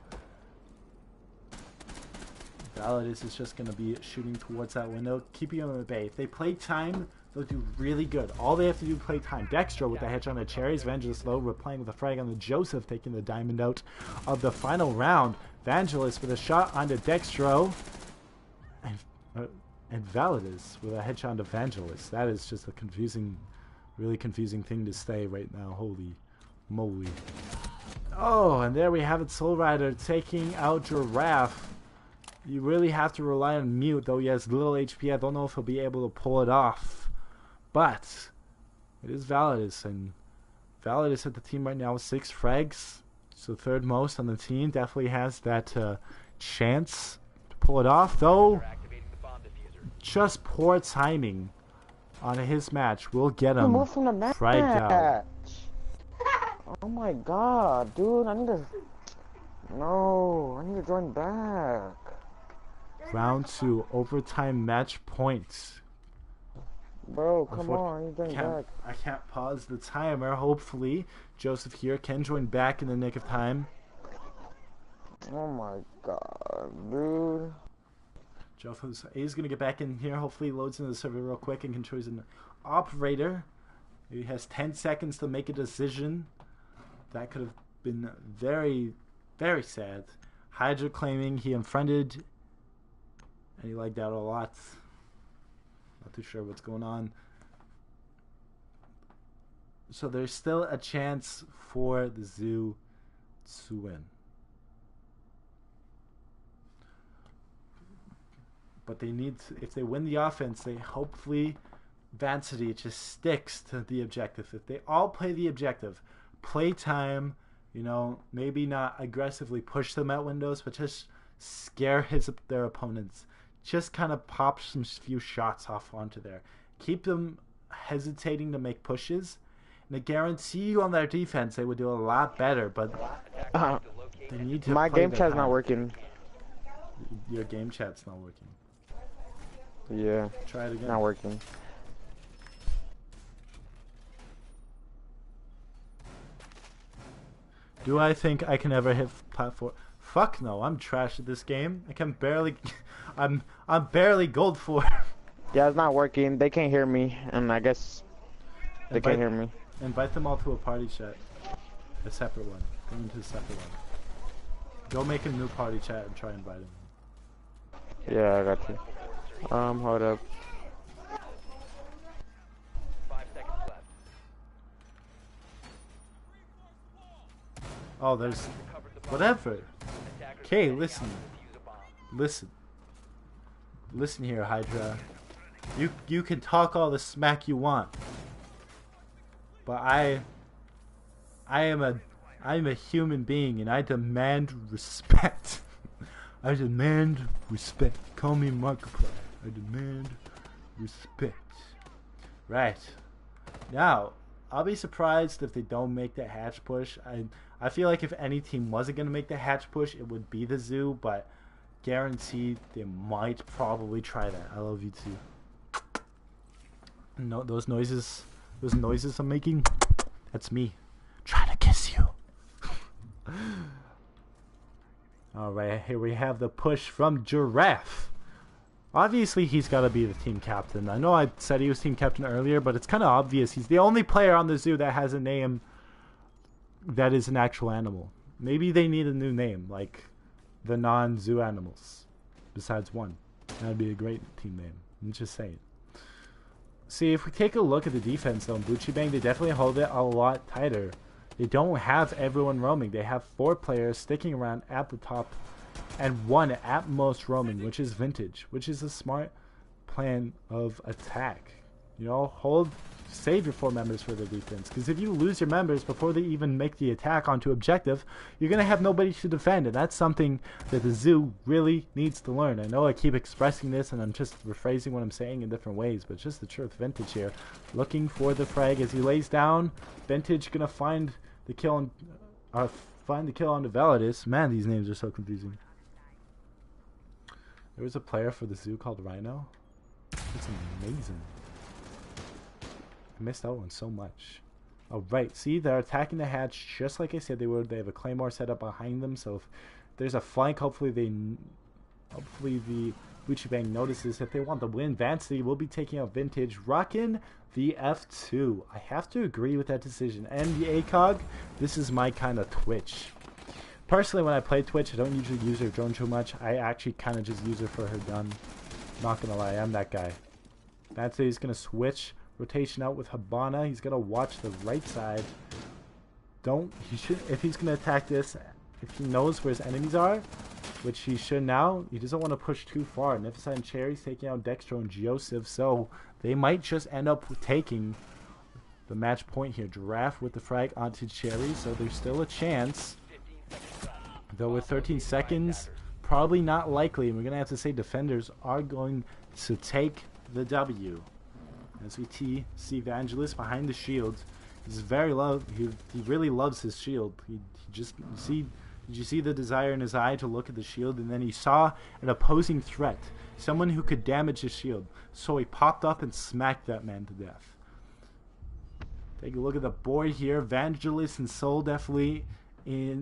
Validus is just going to be shooting towards that window, keeping him at bay. If they play time, they'll do really good. All they have to do is play time. Dextro with the hedge on the cherries. Vangelis low. We're playing with a frag on the Joseph, taking the diamond out of the final round. Vangelis with a shot onto Dextro. And Validus with a headshot onto Vangelis. That is just a confusing, really confusing thing to say right now. Holy moly. Oh, and there we have it. Soul Rider taking out Giraffe. You really have to rely on Mute, though he has little HP. I don't know if he'll be able to pull it off. But it is Validus, and Validus at the team right now with 6 frags. So third most on the team. Definitely has that chance to pull it off, though. Just poor timing on his match will get him fragged out. Oh my god, dude, I need to join back. Round 2, overtime match points. Bro, come on, you join back. I can't pause the timer. Hopefully, Joseph here can join back in the nick of time. Oh my god, dude. Joseph is going to get back in here. Hopefully, he loads into the server real quick and controls an operator. He has 10 seconds to make a decision. That could have been very, very sad. Hydra claiming he unfriended, and he lagged out a lot. Not too sure what's going on. So there's still a chance for the Zoo to win. But they need to, if they win the offense, they hopefully Vancity just sticks to the objective. If they all play the objective, play time, you know, maybe not aggressively push them at windows, but just scare their opponents. Just kind of pop some few shots off onto there. Keep them hesitating to make pushes. And I guarantee you on their defense they would do a lot better, but they need to my game chat's not working. Your game chat's not working. Yeah. Try it again. Not working. Do I think I can ever hit platform? Fuck no, I'm trash at this game. I can barely I'm barely gold 4. Yeah, it's not working. They can't hear me, and I guess they can't hear me. Invite them all to a party chat. A separate one. Go into a separate one. Go make a new party chat and try inviting them. Yeah, I got you. Hold up. 5 seconds left. Oh, there's whatever. Okay, listen. Listen here, Hydra. You can talk all the smack you want, but I'm a human being and I demand respect. I demand respect. Call me Markiplier. I demand respect. Right. Now, I'll be surprised if they don't make that hatch push. I feel like if any team wasn't going to make the hatch push, it would be the Zoo, but guaranteed they might probably try that. I love you too. No, those noises I'm making, that's me trying to kiss you. Alright, here we have the push from Giraffe. Obviously, he's got to be the team captain. I know I said he was team captain earlier, but it's kind of obvious. He's the only player on the Zoo that has a name that is an actual animal. Maybe they need a new name, like the non-zoo animals, besides one. That'd be a great team name. I'm just saying. See, if we take a look at the defense, though, in Bucci Bang, they definitely hold it a lot tighter. They don't have everyone roaming. They have 4 players sticking around at the top and 1 at most roaming, which is Vintage, which is a smart plan of attack. You know, save your 4 members for the defense, because if you lose your members before they even make the attack onto objective, you're going to have nobody to defend, and that's something that the Zoo really needs to learn. I know I keep expressing this, and I'm just rephrasing what I'm saying in different ways, but it's just the truth. Vintage here, looking for the frag as he lays down. Vintage going to find the kill on the Validus. Man, these names are so confusing. There was a player for the Zoo called Rhino. It's amazing. I missed that one so much. Alright, see, they're attacking the hatch just like I said they would. They have a claymore set up behind them, so if there's a flank, hopefully the Bucci Bang notices. If they want the win, Vancity will be taking out Vintage, rocking the F2. I have to agree with that decision. And the ACOG, this is my kind of Twitch. Personally, when I play Twitch, I don't usually use her drone too much. I actually kind of just use her for her gun. Not gonna lie, I'm that guy. Vancity's gonna switch rotation out with Habana. He's gonna watch the right side. If he's gonna attack this, if he knows where his enemies are, which he should now, he doesn't want to push too far. Nifisa and Cherry's taking out Dextro and Joseph, so they might just end up taking the match point here. Giraffe with the frag onto Cherry, so there's still a chance. Though with 13 seconds, probably not likely. And we're going to have to say defenders are going to take the W. As we see Evangelist behind the shield. He's very he really loves his shield. He just did you see the desire in his eye to look at the shield, and then he saw an opposing threat, someone who could damage his shield. So he popped up and smacked that man to death. Take a look at the board here. Evangelist and Soul definitely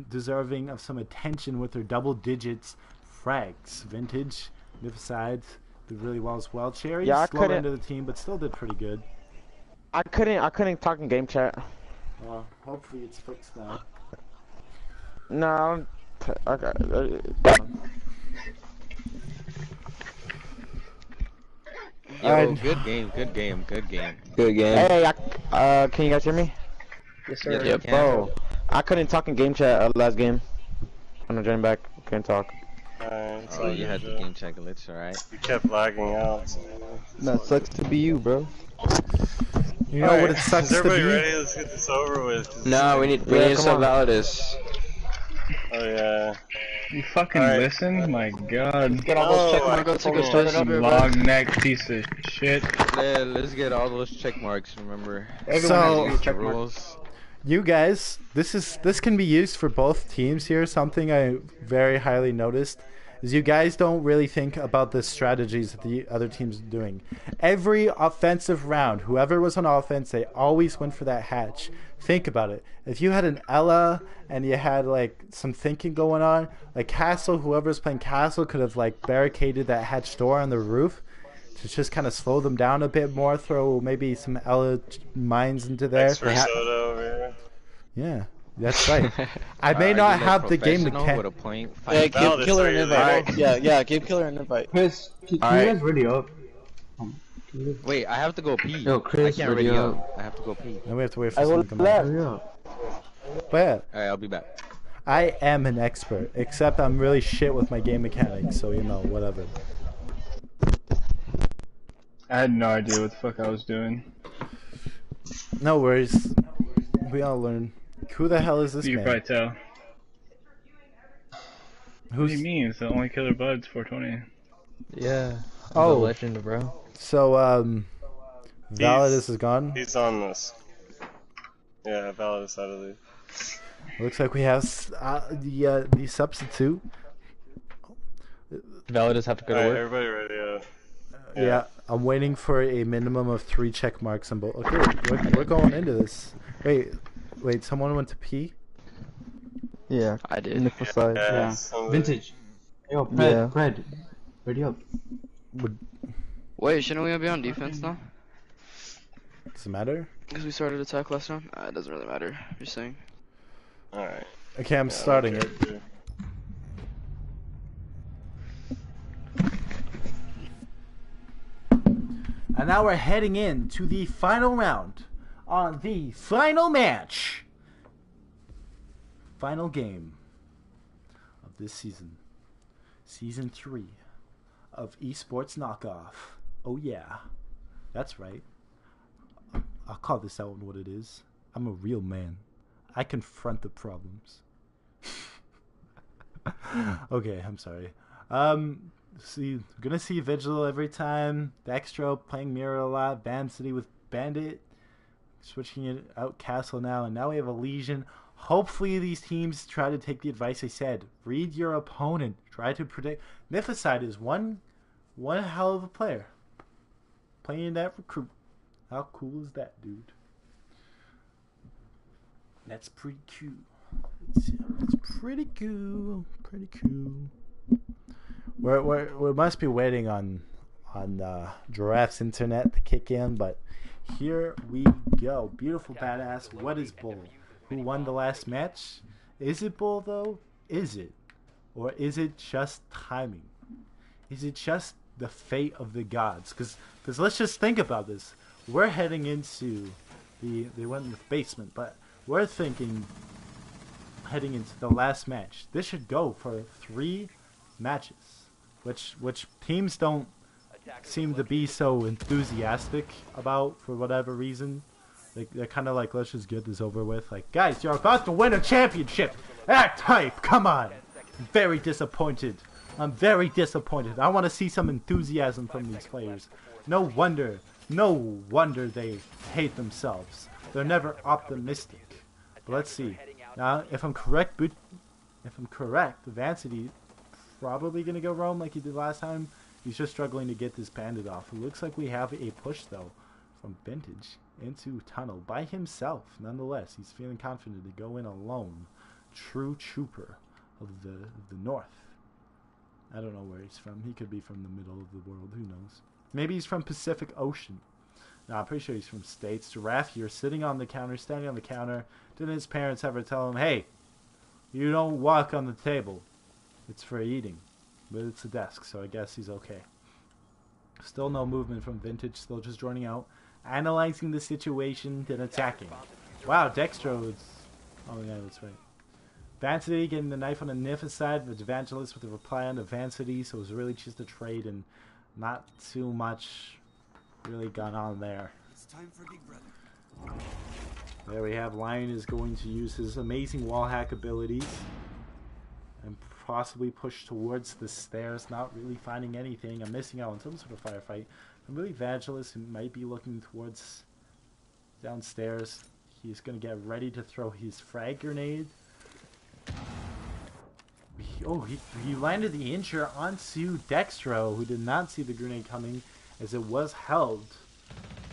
deserving of some attention with their double digits frags. Vintage, Nifside did really well as well. Cherry slowed into the team, but still did pretty good. I couldn't talk in game chat. Well, hopefully it's fixed now. No, okay. Yo, good game. Hey, can you guys hear me? Yes, sir. Yep. Bro, I couldn't talk in game chat last game. I'm gonna join back. Couldn't talk. So you had the game check glitch, alright? You kept lagging out. So. That sucks to be you, bro. You know what it sucks Is to be? everybody ready? Let's get this over with. No, we need some Validus. Oh yeah. You fucking listen? My god. Get all those check marks. Go take a start up here, Long neck piece of shit. Yeah, let's get all those check marks, remember. So, has check mark. rules. You guys, this can be used for both teams here. Something I very highly noticed is you guys don't really think about the strategies that the other team's doing. Every offensive round, whoever was on offense, they always went for that hatch. Think about it. If you had an Ella and you had like some thinking going on, like Castle, whoever's playing Castle could have like barricaded that hatch door on the roof to just kind of slow them down a bit more, throw maybe some Ella mines into there. Thanks for soda over here. Yeah, that's right. I may not have the game mechanic. Hey, give Killer an invite. Yeah, give Killer an invite. Chris, can you guys ready up? Wait, I have to go pee. Yo, Chris, I can't ready up. I have to go pee. Then we have to wait for someone to come back. But yeah, Alright, I'll be back. I am an expert, except I'm really shit with my game mechanics, so you know, whatever. I had no idea what the fuck I was doing. No worries. We all learn. Who the hell is this You can man? probably tell. What do you mean? It's the only killer buds 420. Yeah. Oh. The legend, bro. So, Validus is gone. He's on this. Yeah, Validus had to leave. Looks like we have the substitute. Validus have to go to Alright, work. everybody ready? Yeah, I'm waiting for a minimum of 3 check marks on both. Okay, we're going into this. Wait, someone went to pee? Yeah, I did. Nick side. Yeah. Vintage. Yo, Fred, ready up. Wait, shouldn't we be on defense now? Does it matter? Because we started attack last round? It doesn't really matter. Just saying. Alright. Okay, I'm starting it. And now we're heading in to the final round on the final match. Final game of this season. Season 3 of eSports Knockoff. Oh yeah. That's right. I'll call this out what it is. I'm a real man. I confront the problems. Okay, I'm sorry. Gonna see Vigil every time. Dextro playing Mirror a lot. Vancity with Bandit. Switching it out Castle now. And now we have a Legion. Hopefully these teams try to take the advice I said. Read your opponent. Try to predict. Nifficide is one hell of a player. Playing that recruit. How cool is that, dude? That's pretty cool. It's pretty cool. Pretty cool. We must be waiting on Giraffe's internet to kick in, but here we go. Beautiful badass. What is Bull? Who won the last match? Is it Bull though? Is it? Or is it just timing? Is it just the fate of the gods? Because let's just think about this. We're heading into they went in the basement, but we're thinking heading into the last match. This should go for 3 matches, which teams don't seem to be so enthusiastic about for whatever reason. They're kind of like, let's just get this over with. Like, guys, you're about to win a championship. Act hype, come on. I'm very disappointed. I'm very disappointed. I want to see some enthusiasm from these players. No wonder they hate themselves. They're never optimistic. But let's see. Now, if I'm correct, Vancity probably gonna go roam like he did last time. He's just struggling to get this bandit off. It looks like we have a push though from Vintage into tunnel by himself. Nonetheless, he's feeling confident to go in alone. True trooper of the north. I don't know where he's from. He could be from the middle of the world. Who knows? Maybe he's from Pacific Ocean. No, I'm pretty sure he's from States. Giraffe here, sitting on the counter, standing on the counter. Didn't his parents ever tell him, hey, you don't walk on the table. It's for eating. But it's a desk, so I guess he's okay. Still no movement from Vintage, still just joining out. Analyzing the situation, then attacking. Wow, Dextro is... Oh yeah, that's right. Vancity getting the knife on the Nifficide, but Evangelist with the reply on the Vancity, so it was really just a trade and not too much really gone on there. It's time for Big Brother. There we have Lion is going to use his amazing wall hack abilities and possibly push towards the stairs, not really finding anything. I'm missing out on some sort of firefight. I'm really Evangelist who might be looking towards downstairs. He's going to get ready to throw his frag grenade. He landed the injure onto Dextro, who did not see the grenade coming as it was held.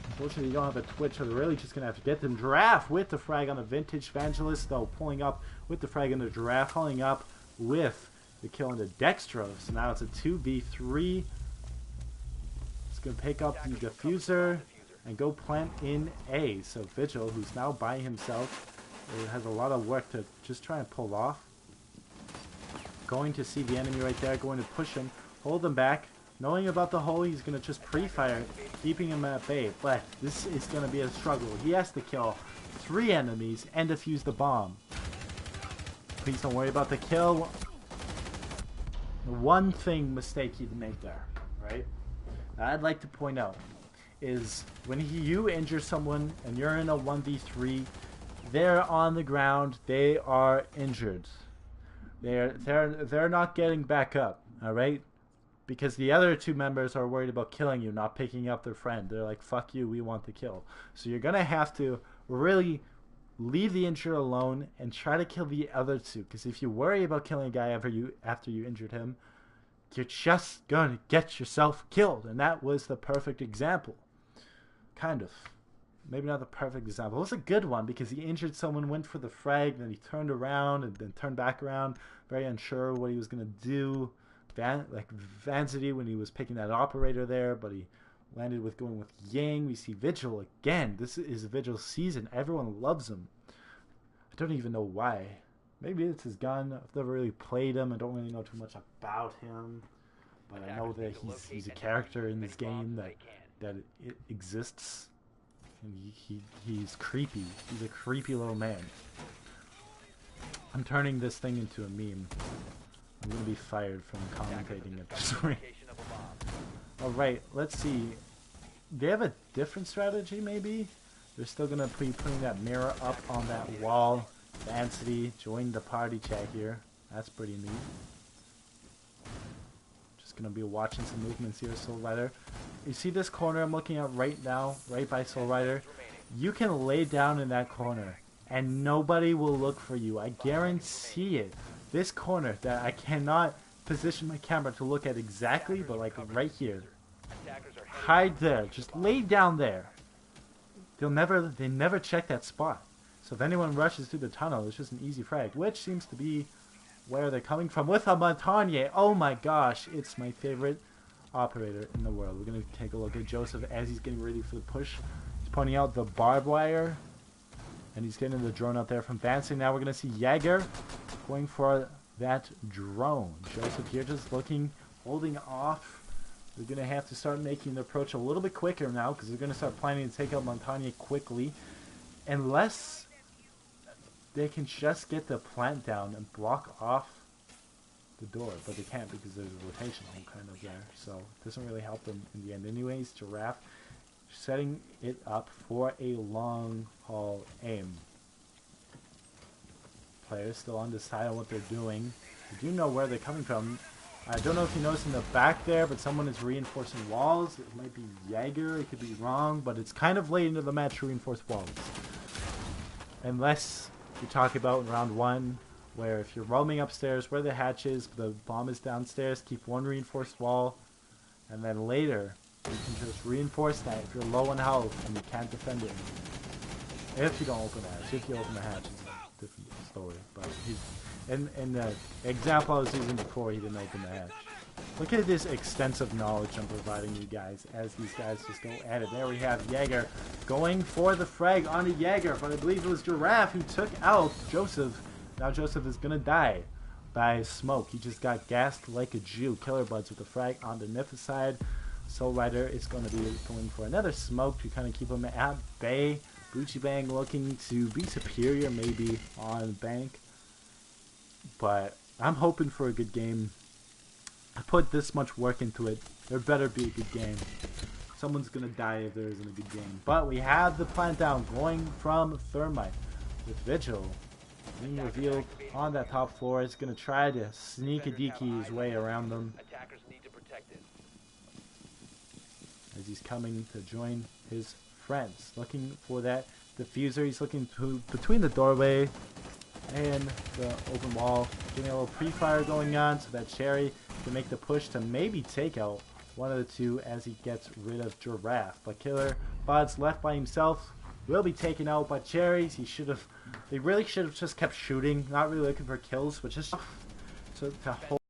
Unfortunately, you don't have a twitch, so they're really just going to have to get them. Giraffe with the frag on the Vintage. Evangelist, though, pulling up with the frag on the Giraffe, hauling up with the kill on the Dextro. So now it's a 2v3. It's going to pick up the diffuser and go plant in A. So Vigil, who's now by himself, has a lot of work to just try and pull off. Going to see the enemy right there, going to push him, hold him back. Knowing about the hole, he's going to just pre-fire, keeping him at bay. But this is going to be a struggle. He has to kill 3 enemies and defuse the bomb. Please don't worry about the kill. The one mistake he'd make there, right? I'd like to point out is when you injure someone and you're in a 1v3, they're on the ground, they are injured. They're not getting back up, all right? because the other two members are worried about killing you, not picking up their friend. They're like, fuck you, we want the kill. So you're going to have to really leave the injured alone and try to kill the other two. Because if you worry about killing a guy after you injured him, you're just going to get yourself killed. And that was the perfect example. Kind of. Maybe not the perfect example. It was a good one because he injured someone, went for the frag, then he turned around and then turned back around, very unsure what he was going to do. Like Vancity when he was picking that operator there, but he landed with going with Yang. We see Vigil again. This is Vigil's season. Everyone loves him. I don't even know why. Maybe it's his gun. I've never really played him. I don't really know too much about him. But I know that he's a character in this game that it exists. And he's creepy. He's a creepy little man. I'm turning this thing into a meme. I'm gonna be fired from commentating at this rate. Alright, let's see. They have a different strategy, maybe? They're still gonna be putting that mirror up on that wall. Vancity joined the party chat here. That's pretty neat. Just gonna be watching some movements here, Soul Rider. You see this corner I'm looking at right now, right by Soul Rider? You can lay down in that corner, and nobody will look for you. I guarantee it. This corner that I cannot position my camera to look at exactly, but like right here. Hide there. Just lay down there. They never check that spot. So if anyone rushes through the tunnel, it's just an easy frag, which seems to be where they're coming from with a Montagne. Oh my gosh, it's my favorite operator in the world. We're going to take a look at Joseph as he's getting ready for the push. He's pointing out the barbed wire. And he's getting the drone out there from Vancing. Now we're going to see Jaeger going for that drone. Joseph here just looking, holding off. They're going to have to start making the approach a little bit quicker now because they're going to start planning to take out Montagne quickly. Unless they can just get the plant down and block off the door. But they can't because there's a rotation kind of there. So it doesn't really help them in the end. Anyways, Giraffe setting it up for a long haul aim. Players still undecided on what they're doing. You do know where they're coming from. I don't know if you noticed in the back there, but someone is reinforcing walls. It might be Jaeger, it could be wrong, but it's kind of late into the match to reinforce walls. Unless you talk about in round 1, where if you're roaming upstairs where the hatch is, the bomb is downstairs, keep one reinforced wall, and then later you can just reinforce that if you're low on health and you can't defend it. If you don't open the hatch. If you open the hatch, it's a different story. But in the example I was using before, he didn't open the hatch. Look at this extensive knowledge I'm providing you guys as these guys just go at it. There we have Jaeger going for the frag onto Jaeger, but I believe it was Giraffe who took out Joseph. Now Joseph is going to die by smoke. He just got gassed like a Jew. Killer Buds with the frag on the Niffa side. Soul Rider is going to be going for another smoke to kind of keep him at bay. Bucci Bang looking to be superior maybe on Bank. But I'm hoping for a good game. I put this much work into it. There better be a good game. Someone's going to die if there isn't a good game. But we have the plant down going from Thermite with Vigil being revealed on that top floor. He's going to try to sneak a deaky his way around them as he's coming to join his friends. Looking for that diffuser. He's looking between the doorway and the open wall. Getting a little pre-fire going on so that Cherry can make the push to maybe take out one of the two as he gets rid of Giraffe. But Killer Bud's left by himself. Will be taken out by Cherries. They really should have just kept shooting. Not really looking for kills, which is to hold